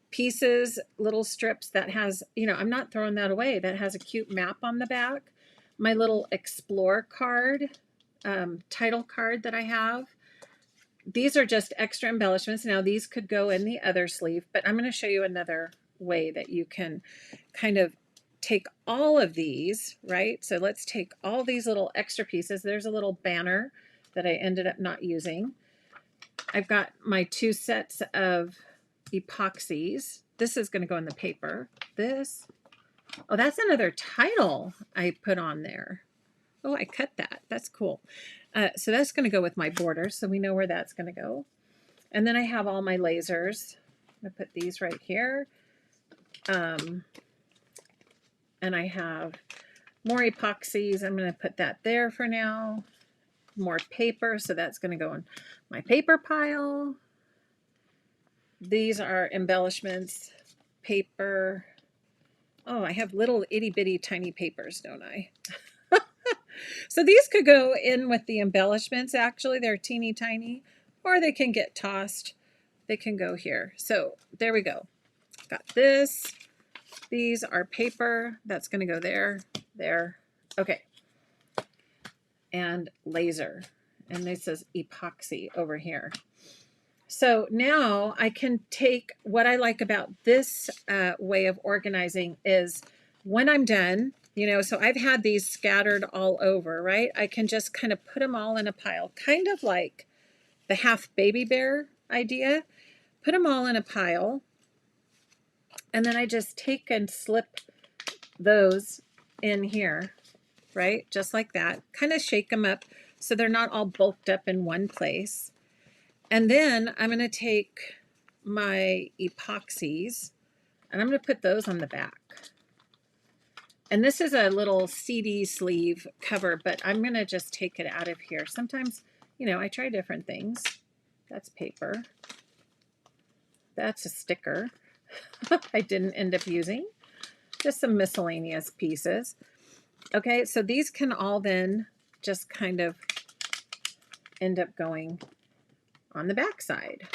Speaker 1: pieces, little strips that has, I'm not throwing that away. That has a cute map on the back. My little explore card, title card that I have. These are just extra embellishments. Now these could go in the other sleeve, but I'm going to show you another way that you can kind of take all of these, right? So let's take all these little extra pieces. There's a little banner that I ended up not using. I've got my 2 sets of epoxies. This is going to go in the paper. This, oh, that's another title I put on there. Oh, I cut that. That's cool. So that's going to go with my border, so we know where that's going to go. And then I have all my lasers. I'm going to put these right here. And I have more epoxies. I'm going to put that there for now. More paper, so that's going to go in my paper pile. These are embellishments, paper. Oh, I have little itty bitty tiny papers, don't I? So these could go in with the embellishments. Actually, they're teeny tiny, or they can get tossed. They can go here. So there we go. Got this. These are paper. That's going to go there, there. Okay. And laser. And this says epoxy over here. So now I can take, what I like about this way of organizing is when I'm done, so I've had these scattered all over, right? I can just kind of put them all in a pile, kind of like the half baby bear idea. Put them all in a pile. And then I just take and slip those in here, right? Just like that. Kind of shake them up so they're not all bulked up in one place. And then I'm going to take my epoxies and I'm going to put those on the back. And this is a little CD sleeve cover, but I'm going to just take it out of here. Sometimes, I try different things. That's paper. That's a sticker I didn't end up using. Just some miscellaneous pieces. Okay, so these can all then just kind of end up going on the back side.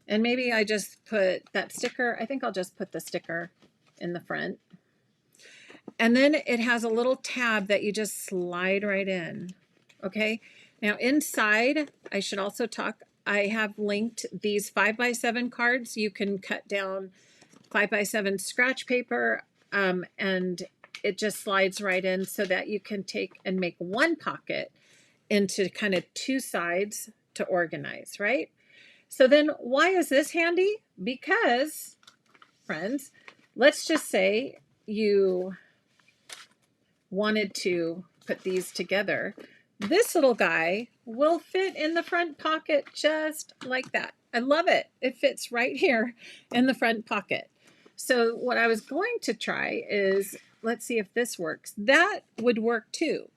Speaker 1: And maybe I just put that sticker. I think I'll just put the sticker in the front. And then it has a little tab that you just slide right in. Okay, now inside, I should also talk, I have linked these 5x7 cards. You can cut down 5x7 scratch paper and it just slides right in so that you can take and make one pocket into kind of 2 sides to organize, right? So then why is this handy? Because, friends, let's just say you wanted to put these together. This little guy will fit in the front pocket just like that. I love it. It fits right here in the front pocket. So what I was going to try is, let's see if this works. That would work too.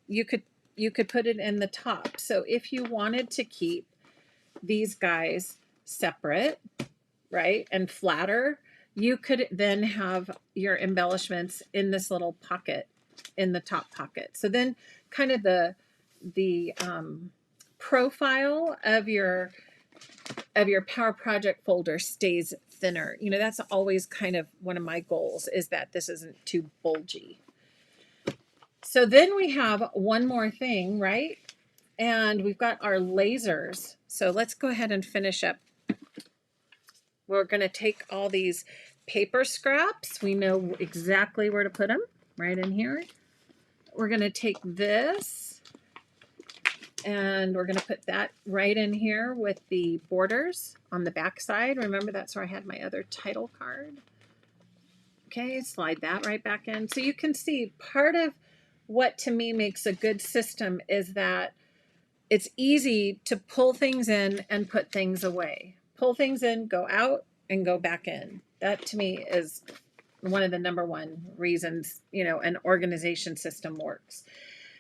Speaker 1: You could put it in the top. So if you wanted to keep these guys separate, right, and flatter, you could then have your embellishments in this little pocket in the top pocket. So then kind of the profile of your Power Project folder stays thinner. That's always kind of one of my goals, is that this isn't too bulgy. So then we have one more thing, right? And we've got our lasers. So let's go ahead and finish up. We're going to take all these paper scraps. We know exactly where to put them, right in here. We're going to take this and we're going to put that right in here with the borders on the back side. Remember, that's where I had my other title card. Okay, slide that right back in. So you can see part of what to me makes a good system is that it's easy to pull things in and put things away. Pull things in, go out, and go back in. That to me is one of the number one reasons, an organization system works.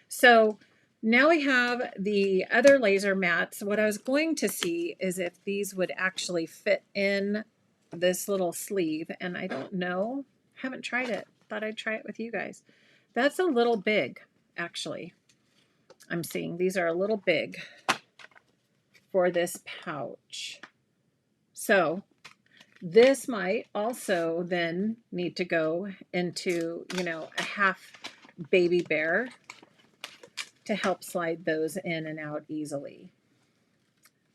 Speaker 1: So now we have the other laser mats. What I was going to see is if these would actually fit in this little sleeve, and I don't know. Haven't tried it. Thought I'd try it with you guys. That's a little big, actually. I'm seeing these are a little big for this pouch. So this might also then need to go into, a half baby bear to help slide those in and out easily.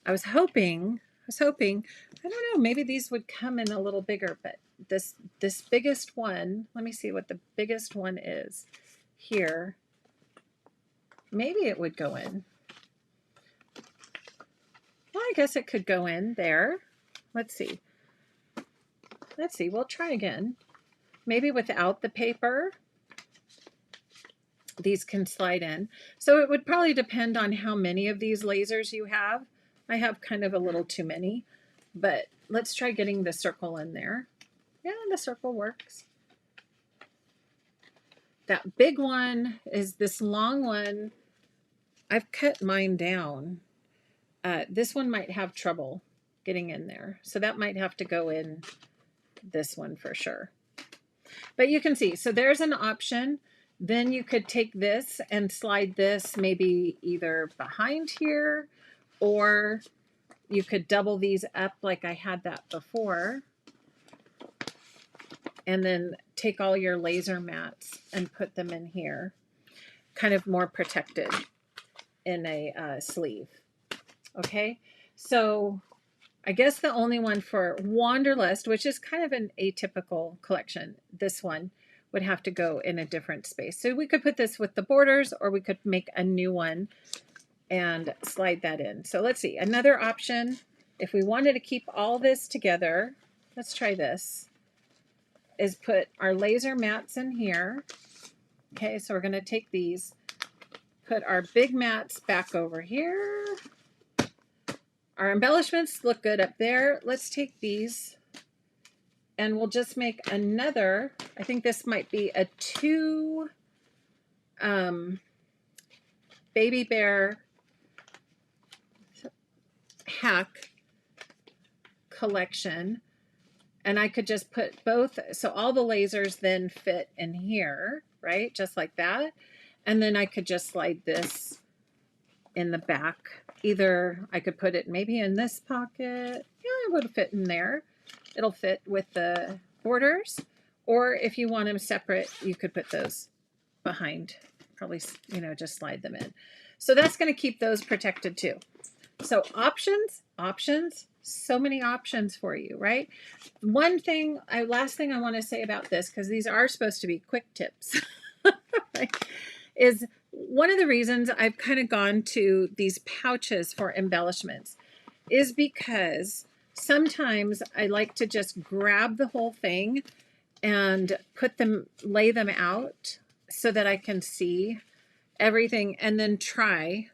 Speaker 1: I was hoping, I don't know, maybe these would come in a little bigger, but this biggest one, let me see what the biggest one is here. Maybe it would go in. Well, I guess it could go in there. Let's see. We'll try again. Maybe without the paper, these can slide in. So it would probably depend on how many of these lasers you have. I have kind of a little too many, but let's try getting the circle in there. Yeah, the circle works. That big one is this long one. I've cut mine down. This one might have trouble getting in there. So that might have to go in this one for sure. But you can see, so there's an option. Then you could take this and slide this maybe either behind here, or you could double these up like I had that before. And then take all your laser mats and put them in here, kind of more protected in a sleeve. Okay, so I guess the only one for Wanderlust, which is kind of an atypical collection, this one would have to go in a different space. So we could put this with the borders, or we could make a new one and slide that in. So let's see, another option, if we wanted to keep all this together, let's try this, is put our laser mats in here. Okay, so we're going to take these, put our big mats back over here. Our embellishments look good up there. Let's take these and we'll just make another, I think this might be a 2 baby bear hack collection. And I could just put both, so all the lasers then fit in here, right? Just like that. And then I could just slide this in the back. Either I could put it maybe in this pocket. Yeah, it would fit in there. It'll fit with the borders. Or if you want them separate, you could put those behind. Probably, just slide them in. So that's going to keep those protected too. So options, so many options for you, right? Last thing I want to say about this, because these are supposed to be quick tips, right, is one of the reasons I've kind of gone to these pouches for embellishments is because sometimes I like to just grab the whole thing and lay them out so that I can see everything and then try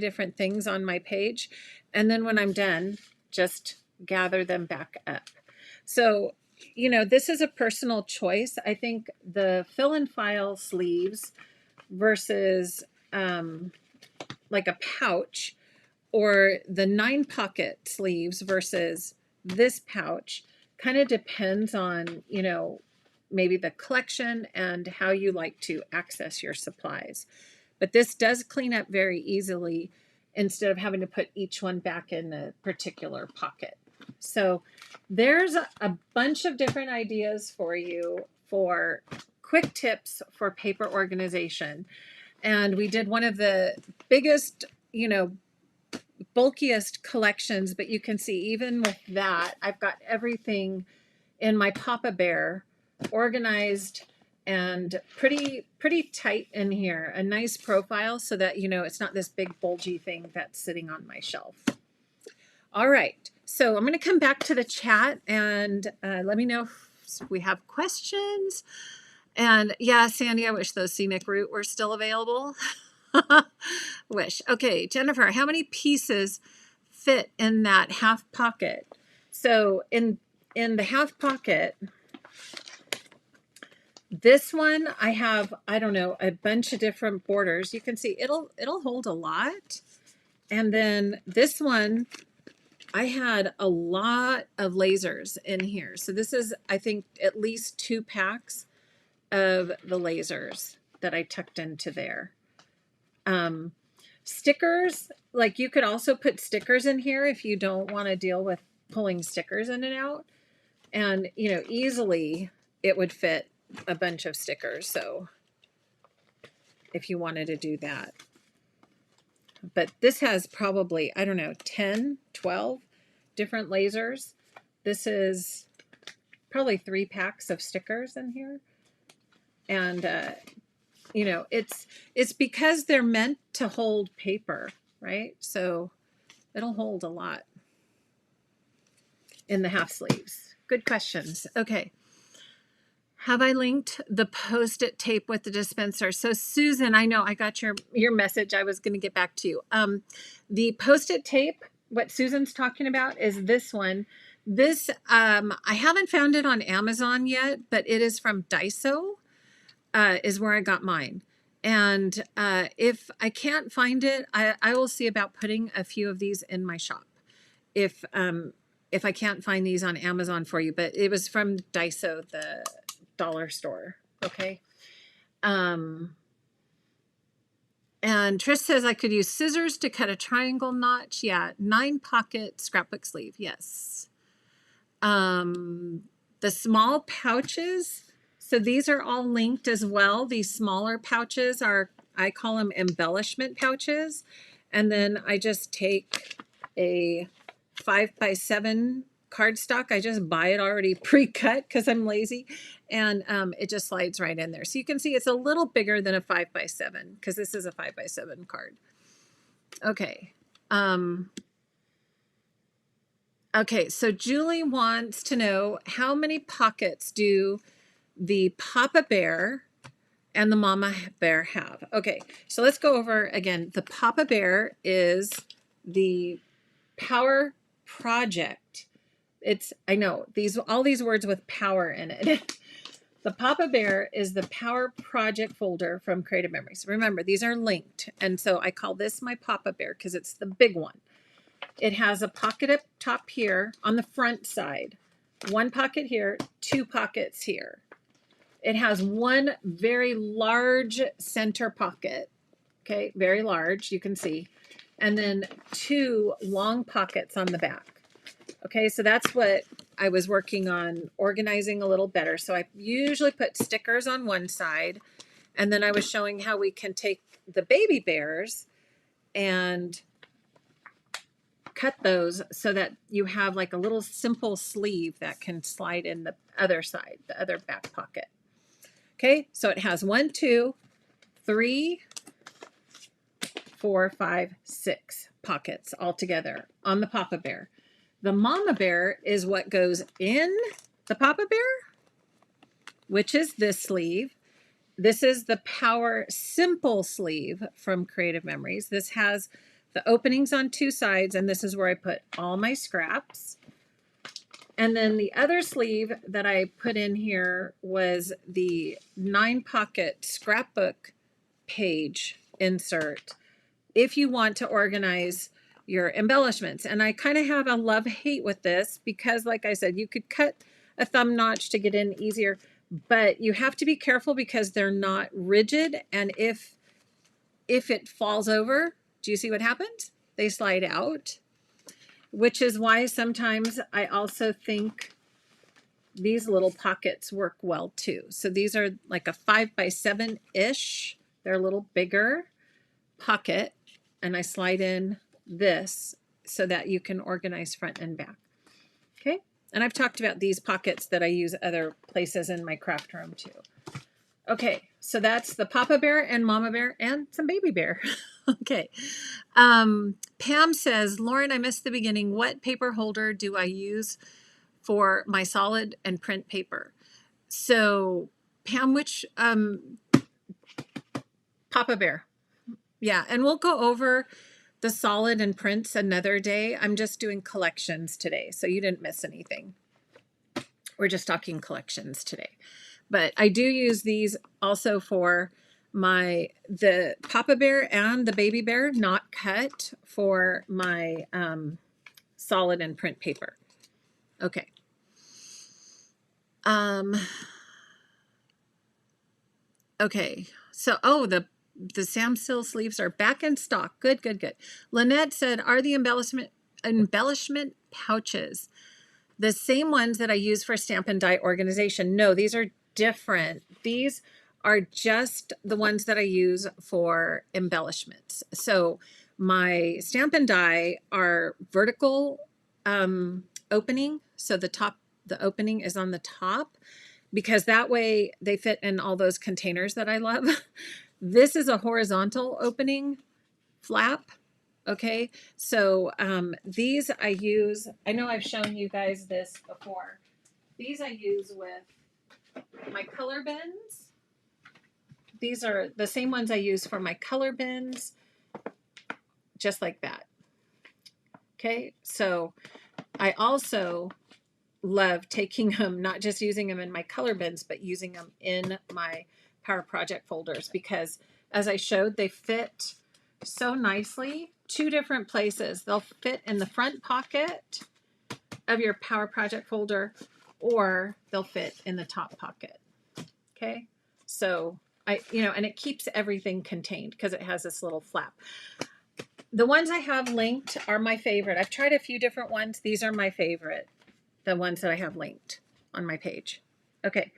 Speaker 1: different things on my page. And then when I'm done, just gather them back up. So, this is a personal choice. I think the fill and file sleeves versus like a pouch, or the 9 pocket sleeves versus this pouch kind of depends on, maybe the collection and how you like to access your supplies. But this does clean up very easily instead of having to put each one back in a particular pocket. So there's a bunch of different ideas for you for quick tips for paper organization. And we did one of the biggest, you know, bulkiest collections, but you can see even with that, I've got everything in my Papa Bear organized and pretty tight in here. A nice profile so that, you know, it's not this big bulgy thing that's sitting on my shelf. All right, so I'm going to come back to the chat and let me know if we have questions. And yeah, Sandy, I wish those scenic route were still available. Wish. Okay, Jennifer, how many pieces fit in that half pocket? So in the half pocket, this one I have, I don't know, a bunch of different borders. You can see it'll hold a lot. And then this one, I had a lot of lasers in here. So this is, I think, at least 2 packs of the lasers that I tucked into there. Stickers, like you could also put stickers in here if you don't want to deal with pulling stickers in and out. And, you know, easily it would fit a bunch of stickers. So if you wanted to do that. But this has probably, I don't know, 10, 12 different lasers. This is probably 3 packs of stickers in here. And, you know, it's because they're meant to hold paper, right? So it'll hold a lot in the half sleeves. Good questions. Okay. Have I linked the Post-it tape with the dispenser? So Susan, I know I got your message. I was going to get back to you. The Post-it tape, what Susan's talking about is this one. This, I haven't found it on Amazon yet, but it is from Daiso, is where I got mine. And if I can't find it, I will see about putting a few of these in my shop. If I can't find these on Amazon for you, but it was from Daiso, the dollar store. Okay. And Trish says I could use scissors to cut a triangle notch. Yeah. 9 pocket scrapbook sleeve. Yes. The small pouches. So these are all linked as well. These smaller pouches are, I call them embellishment pouches. And then I just take a 5x7 cardstock. I just buy it already pre-cut because I'm lazy. And it just slides right in there. So you can see it's a little bigger than a 5x7 because this is a 5x7 card. Okay. Okay, so Julie wants to know how many pockets do the Papa Bear and the Mama Bear have. Okay, so let's go over again. The Papa Bear is the Power Project. It's, I know, all these words with power in it. The Papa Bear is the Power Project folder from Creative Memories. Remember, these are linked. And so I call this my Papa Bear because it's the big one. It has a pocket up top here on the front side. 1 pocket here, 2 pockets here. It has 1 very large center pocket. Okay, very large, you can see. And then 2 long pockets on the back. Okay, so that's what I was working on organizing a little better. So I usually put stickers on one side, and then I was showing how we can take the baby bears and cut those so that you have like a little simple sleeve that can slide in the other side, the other back pocket. Okay, so it has 1, 2, 3, 4, 5, 6 pockets all together on the Papa Bear. The Mama Bear is what goes in the Papa Bear, which is this sleeve. This is the Power Simple sleeve from Creative Memories. This has the openings on 2 sides, and this is where I put all my scraps. And then the other sleeve that I put in here was the 9 pocket scrapbook page insert if you want to organize your embellishments. And I kind of have a love-hate with this because, like I said, you could cut a thumb notch to get in easier, but you have to be careful because they're not rigid. And if it falls over, do you see what happens? They slide out, which is why sometimes I also think these little pockets work well too. So these are like a 5x7-ish They're a little bigger pocket, and I slide in this so that you can organize front and back. Okay. And I've talked about these pockets that I use other places in my craft room too. Okay, so that's the Papa Bear and Mama Bear and some Baby Bear. Okay. Pam says, Lauren, I missed the beginning. What paper holder do I use for my solid and print paper? So, Pam, which Papa Bear? Yeah, and we'll go over the solid and prints another day. I'm just doing collections today, so you didn't miss anything. We're just talking collections today. But I do use these also for the Papa Bear and the Baby Bear, not cut, for my solid and print paper. Okay. Okay. So, the Sam Still sleeves are back in stock. Good, good, good. Lynette said, are the embellishment pouches the same ones that I use for stamp and die organization? No, these are different. These are just the ones that I use for embellishments. So my stamp and die are vertical opening. So the opening is on the top, because that way they fit in all those containers that I love. This is a horizontal opening flap. Okay, so these I use, I know I've shown you guys this before. These I use with my color bins. These are the same ones I use for my color bins, just like that. Okay, so I also love taking them, not just using them in my color bins, but using them in my Power Project folders, because as I showed, they fit so nicely. Two different places. They'll fit in the front pocket of your Power Project folder, or they'll fit in the top pocket. Okay, so and it keeps everything contained because it has this little flap. The ones I have linked are my favorite. I've tried a few different ones. These are my favorite, the ones that I have linked on my page. Okay,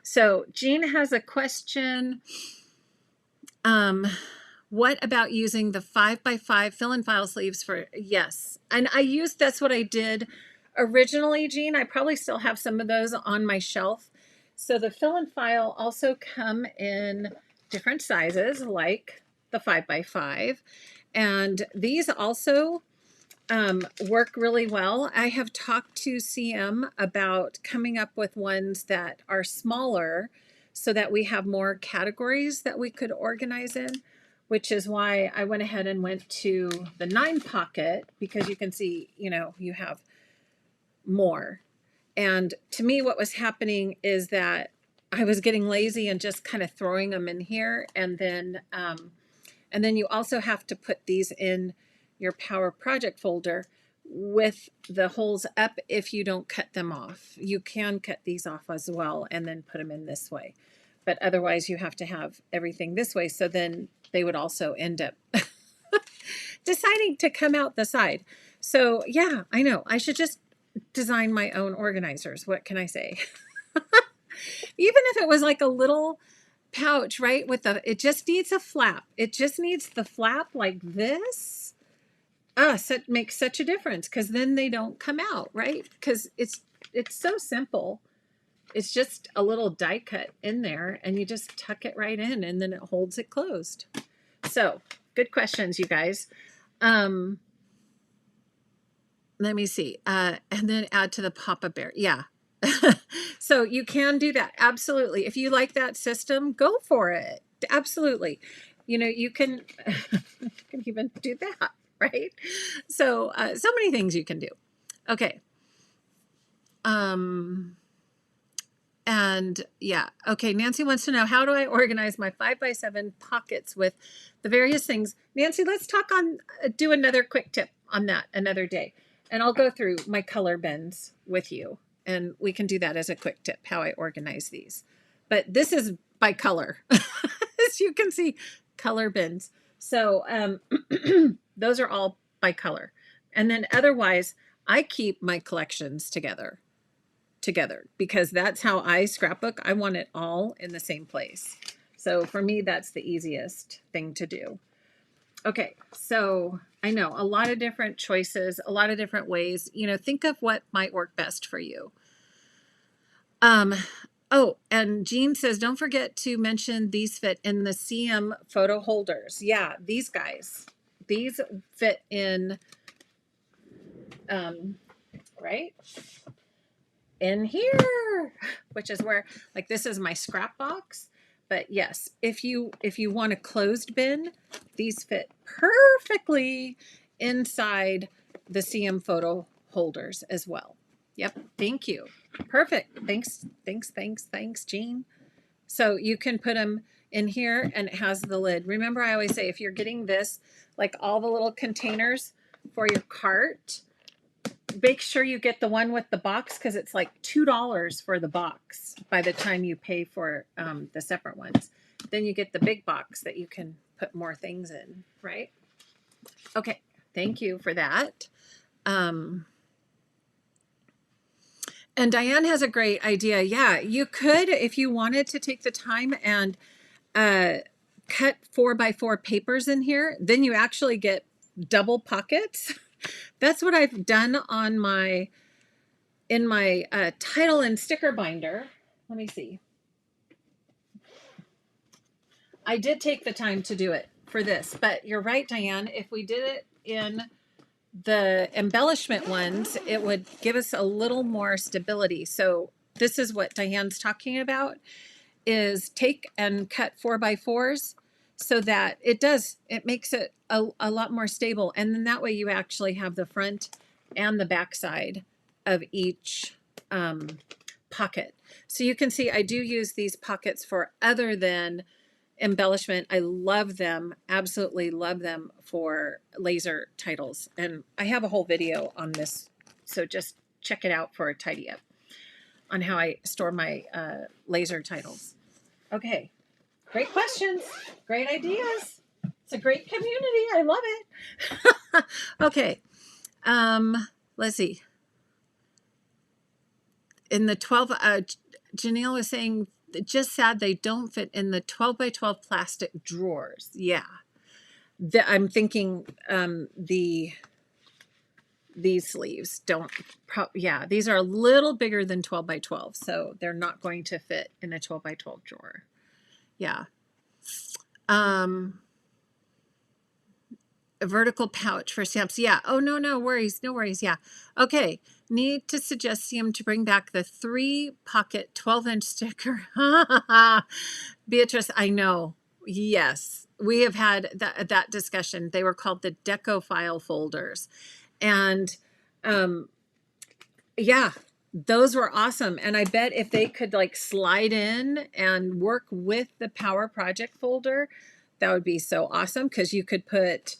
Speaker 1: so Jean has a question. What about using the 5x5 fill and file sleeves for, yes. And that's what I did originally, Jean. I probably still have some of those on my shelf. So the fill and file also come in different sizes, like the 5x5. And these also work really well. I have talked to CM about coming up with ones that are smaller so that we have more categories that we could organize in, which is why I went ahead and went to the 9 pocket, because you can see, you have more. And to me, what was happening is that I was getting lazy and just kind of throwing them in here. And then you also have to put these in your Power Project folder with the holes up if you don't cut them off. You can cut these off as well and then put them in this way. But otherwise you have to have everything this way. So then they would also end up deciding to come out the side. So yeah, I know. I should just design my own organizers. What can I say? Even if it was like a little pouch, right? It just needs a flap. It just needs the flap like this. It makes such a difference, because then they don't come out, right? Because it's so simple. It's just a little die cut in there, and you just tuck it right in, and then it holds it closed. So good questions, you guys. Let me see. And then add to the Papa Bear. Yeah. So you can do that. Absolutely. If you like that system, go for it. Absolutely. You can, you can even do that, right? So, so many things you can do. Okay. And yeah. Okay. Nancy wants to know, how do I organize my 5x7 pockets with the various things? Nancy, let's do another quick tip on that another day. And I'll go through my color bins with you, and we can do that as a quick tip, how I organize these. But this is by color. As you can see, color bins. So those are all by color. And then otherwise, I keep my collections together, because that's how I scrapbook. I want it all in the same place. So for me, that's the easiest thing to do. Okay, so I know a lot of different choices, a lot of different ways. Think of what might work best for you. Oh, and Jean says, don't forget to mention these fit in the CM photo holders. Yeah, these guys. These fit in, right? In here, which is where, like, this is my scrap box. But yes, if you want a closed bin, these fit perfectly inside the CM photo holders as well. Yep, thank you. Perfect. Thanks, Jean. So you can put them in here and it has the lid. Remember, I always say if you're getting this, like all the little containers for your cart, make sure you get the one with the box because it's like $2 for the box by the time you pay for the separate ones. Then you get the big box that you can put more things in, right? Okay, thank you for that. And Diane has a great idea. Yeah, you could, if you wanted to take the time and cut 4x4 papers in here, then you actually get double pockets. That's what I've done on in my title and sticker binder. Let me see. I did take the time to do it for this, but you're right, Diane. If we did it in the embellishment ones, it would give us a little more stability. So this is what Diane's talking about, is take and cut 4x4s so that it makes it a lot more stable. And then that way you actually have the front and the back side of each pocket. So you can see I do use these pockets for other than embellishment. I love them, absolutely love them for laser titles. And I have a whole video on this, so just check it out for a tidy up on how I store my laser titles. Okay, great questions, great ideas. It's a great community. I love it. Okay, let's see. In the 12, Janelle was saying, just sad they don't fit in the 12x12 plastic drawers. Yeah, I'm thinking these sleeves don't. Yeah, these are a little bigger than 12x12, so they're not going to fit in a 12x12 drawer. Yeah. A vertical pouch for stamps. Yeah. Oh, no worries. No worries. Yeah. Okay. Need to suggest CM to bring back the 3-pocket 12-inch sticker. Beatrice, I know. Yes. We have had that discussion. They were called the Deco file folders. And yeah, those were awesome. And I bet if they could like slide in and work with the Power Project folder, that would be so awesome because you could put,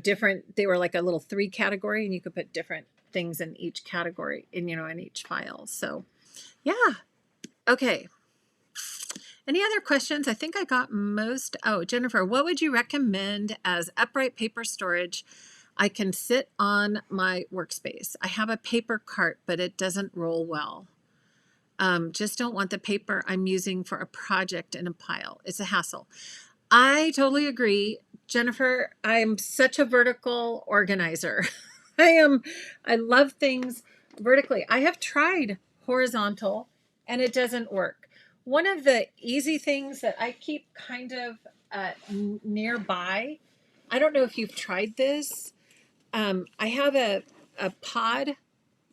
Speaker 1: different, they were like a little 3 category and you could put different things in each category in each file. So yeah. Okay. Any other questions? I think I got most. Oh, Jennifer, what would you recommend as upright paper storage I can sit on my workspace? I have a paper cart, but it doesn't roll well. Just don't want the paper I'm using for a project in a pile. It's a hassle. I totally agree. Jennifer, I'm such a vertical organizer. I love things vertically. I have tried horizontal and it doesn't work. One of the easy things that I keep kind of nearby, I don't know if you've tried this. I have a pod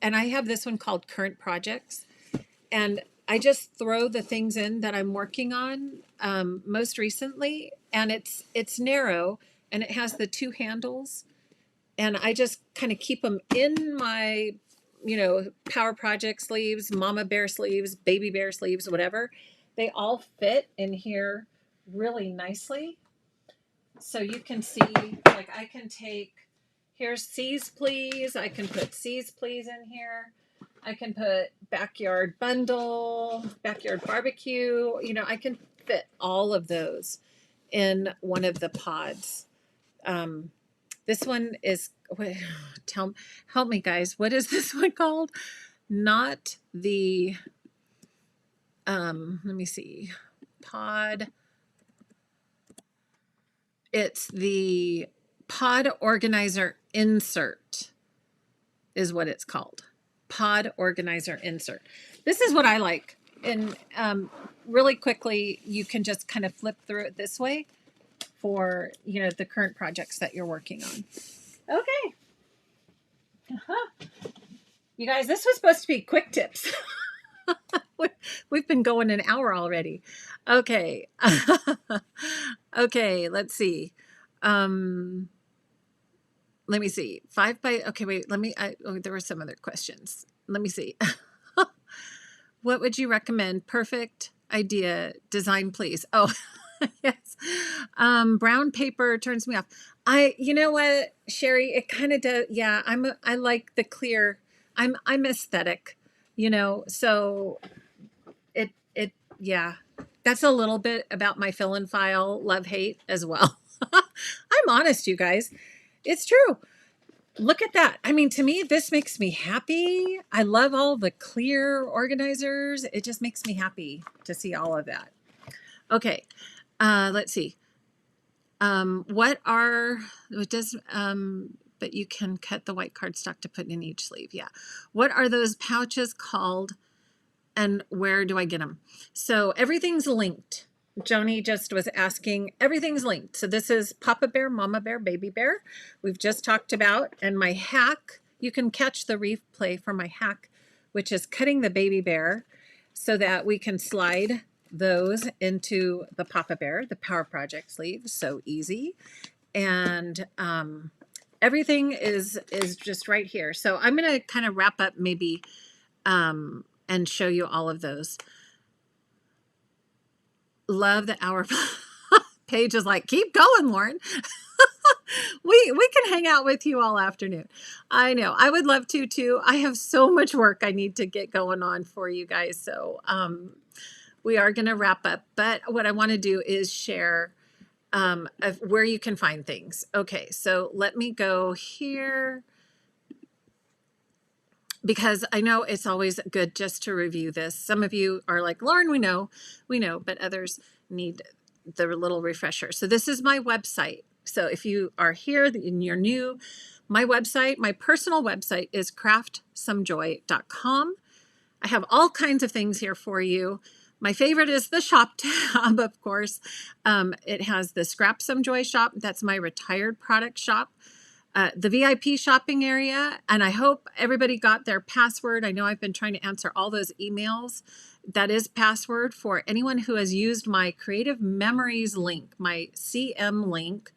Speaker 1: and I have this one called Current Projects. And I just throw the things in that I'm working on most recently, and it's narrow and it has the 2 handles, and I just kind of keep them in my Power Project sleeves, Mama Bear sleeves, Baby Bear sleeves, whatever. They all fit in here really nicely. So you can see, like, I can take, here's C's Please. I can put C's Please in here. I can put backyard bundle, backyard barbecue. I can fit all of those in one of the pods. This one is, help me guys. What is this one called? Not the, let me see, pod. It's the Pod Organizer Insert is what it's called. Pod Organizer Insert. This is what I like. And really quickly, you can just kind of flip through it this way for, the current projects that you're working on. Okay. You guys, this was supposed to be quick tips. We've been going an hour already. Okay. Okay, let's see. Let me see. Okay, wait, there were some other questions. Let me see. What would you recommend? Perfect idea. Design, please. Oh, yes. Brown paper turns me off. You know what, Sherry, it kind of does. Yeah, I like the clear. I'm aesthetic, so yeah, that's a little bit about my fill and file love hate as well. I'm honest, you guys. It's true. Look at that. I mean, to me, this makes me happy. I love all the clear organizers. It just makes me happy to see all of that. Okay. Let's see. But you can cut the white cardstock to put in each sleeve. Yeah. What are those pouches called and where do I get them? So everything's linked. Joni just was asking, everything's linked. So this is Papa Bear, Mama Bear, Baby Bear. We've just talked about, and my hack, you can catch the replay for my hack, which is cutting the baby bear so that we can slide those into the Papa Bear, the Power Project sleeve. So easy. And everything is just right here. So I'm going to kind of wrap up maybe and show you all of those. Love the hour. Paige is like, keep going, Lauren. we can hang out with you all afternoon. I know. I would love to too. I have so much work I need to get going on for you guys. So we are going to wrap up. But what I want to do is share of where you can find things. Okay, so let me go here, because I know it's always good just to review this. Some of you are like, Lauren, we know, but others need the little refresher. So this is my website. So if you are here and you're new, my website, my personal website is craftsomejoy.com. I have all kinds of things here for you. My favorite is the shop tab, of course. It has the Scrap Some Joy shop. That's my retired product shop. The VIP shopping area, and I hope everybody got their password. I know I've been trying to answer all those emails. That is password for anyone who has used my Creative Memories link, my CM link,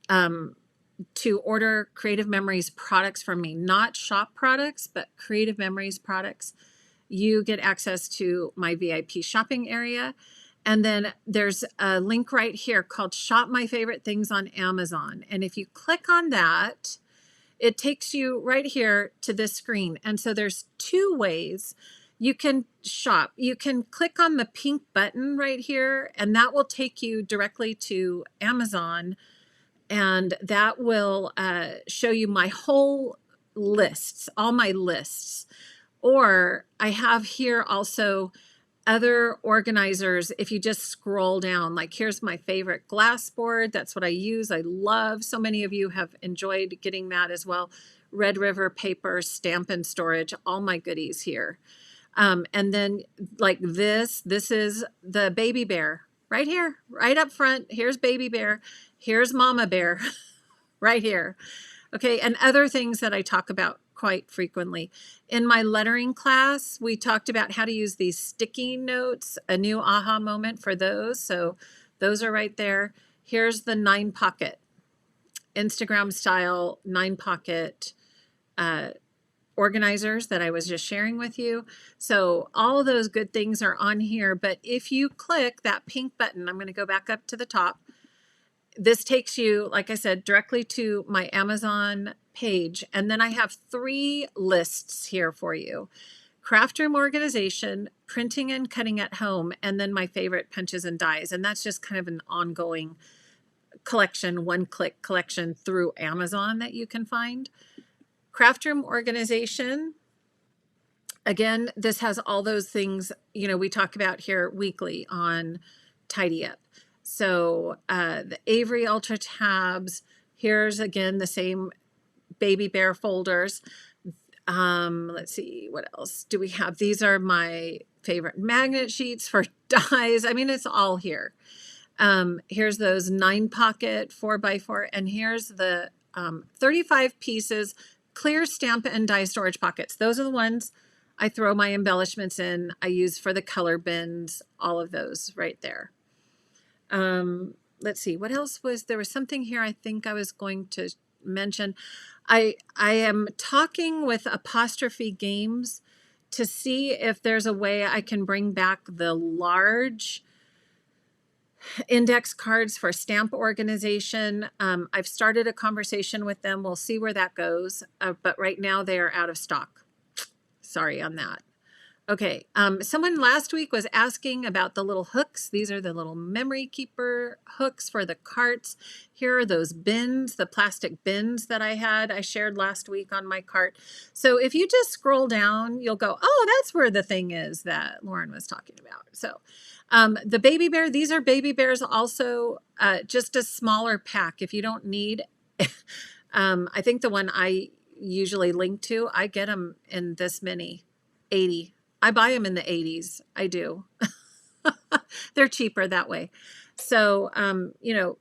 Speaker 1: to order Creative Memories products from me, not shop products, but Creative Memories products. You get access to my VIP shopping area. And then there's a link right here called Shop My Favorite Things on Amazon. And if you click on that, it takes you right here to this screen. And so there's two ways you can shop. You can click on the pink button right here, and that will take you directly to Amazon. And that will show you my whole lists, all my lists. Or I have here also other organizers. If you just scroll down, like here's my favorite glass board. That's what I use. I love, so many of you have enjoyed getting that as well. Red River paper, stamp and storage, all my goodies here. And then like this is the baby bear right here, right up front. Here's baby bear. Here's mama bear right here. Okay. And other things that I talk about quite frequently. In my lettering class, we talked about how to use these sticky notes, a new aha moment for those. So those are right there. Here's the 9-pocket, Instagram style 9-pocket organizers that I was just sharing with you. So all those good things are on here. But if you click that pink button, I'm going to go back up to the top. This takes you, like I said, directly to my Amazon page. And then I have 3 lists here for you. Craft room organization, printing and cutting at home, and then my favorite punches and dies. And that's just kind of an ongoing collection, one-click collection through Amazon that you can find. Craft room organization. Again, this has all those things, we talk about here weekly on Tidy Up. So the Avery Ultra tabs, here's again the same baby bear folders. Let's see, what else do we have? These are my favorite magnet sheets for dies. I mean, it's all here. Here's those 9-pocket 4x4, and here's the 35 pieces clear stamp and die storage pockets. Those are the ones I throw my embellishments in. I use for the color bins, all of those right there. Let's see, what else there was something here I think I was going to mention. I am talking with Apostrophe Games to see if there's a way I can bring back the large index cards for stamp organization. I've started a conversation with them. We'll see where that goes. But right now they are out of stock. Sorry on that. Okay, someone last week was asking about the little hooks. These are the little memory keeper hooks for the carts. Here are those bins, the plastic bins that I shared last week on my cart. So if you just scroll down, you'll go, oh, that's where the thing is that Lauren was talking about. So the baby bear, these are baby bears also, just a smaller pack. If you don't need, I think the one I usually link to, I get them in this many, 80. I buy them in the 80s. I do. They're cheaper that way. So, you know,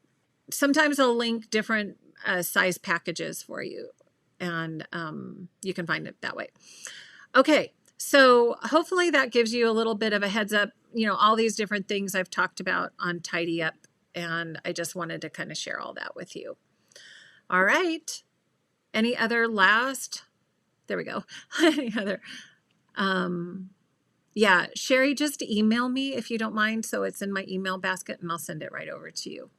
Speaker 1: sometimes I'll link different size packages for you, and you can find it that way. Okay, so hopefully that gives you a little bit of a heads up. You know, all these different things I've talked about on Tidy Up, and I just wanted to kind of share all that with you. All right. Any other last? There we go. Any other? Yeah, Sherry, just email me if you don't mind. So it's in my email basket and I'll send it right over to you.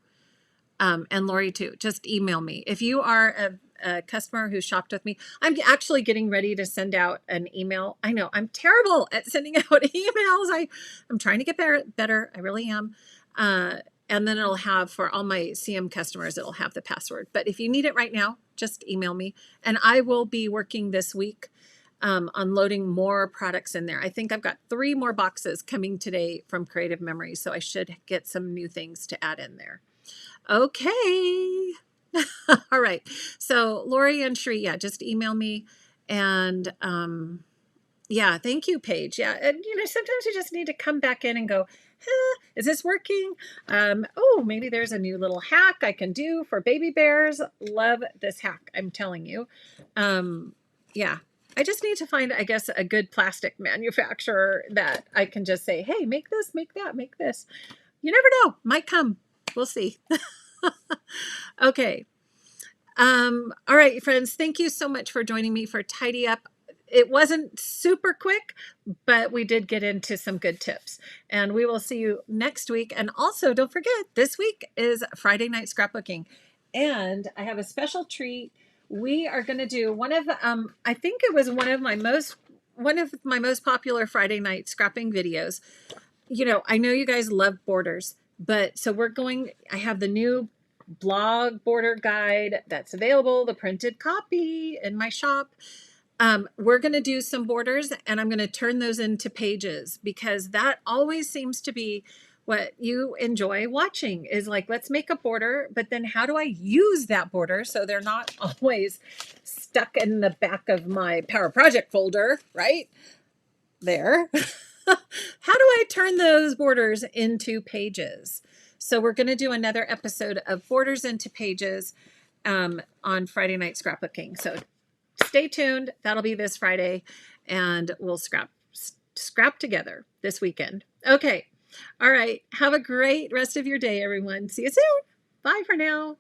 Speaker 1: And Lori too, just email me. If you are a customer who shopped with me, I'm actually getting ready to send out an email. I know I'm terrible at sending out emails. I'm trying to get better. I really am. And then it'll have, for all my CM customers, it'll have the password. But if you need it right now, just email me. And I will be working this week unloading more products in there. I think I've got 3 more boxes coming today from Creative Memories, so I should get some new things to add in there. Okay. All right. So Lori and Sheree, yeah, just email me. And yeah, thank you, Paige. Yeah, and you know, sometimes you just need to come back in and go, is this working? Oh, maybe there's a new little hack I can do for baby bears. Love this hack, I'm telling you. Yeah. I just need to find, I guess, a good plastic manufacturer that I can just say, hey, make this, make that, make this. You never know. Might come. We'll see. Okay. All right, friends. Thank you so much for joining me for Tidy Up. It wasn't super quick, but we did get into some good tips. And we will see you next week. And also, don't forget, this week is Friday night scrapbooking. And I have a special treat. We are going to do one of, I think it was one of my most popular Friday night scrapping videos. You know, I know you guys love borders, but so I have the new blog border guide that's available, the printed copy in my shop. We're going to do some borders, and I'm going to turn those into pages, because that always seems to be what you enjoy watching, is like, let's make a border, but then how do I use that border so they're not always stuck in the back of my Power Project folder, right there? How do I turn those borders into pages? So we're going to do another episode of Borders into Pages on Friday night scrapbooking. So stay tuned. That'll be this Friday, and we'll scrap together this weekend. Okay. All right. Have a great rest of your day, everyone. See you soon. Bye for now.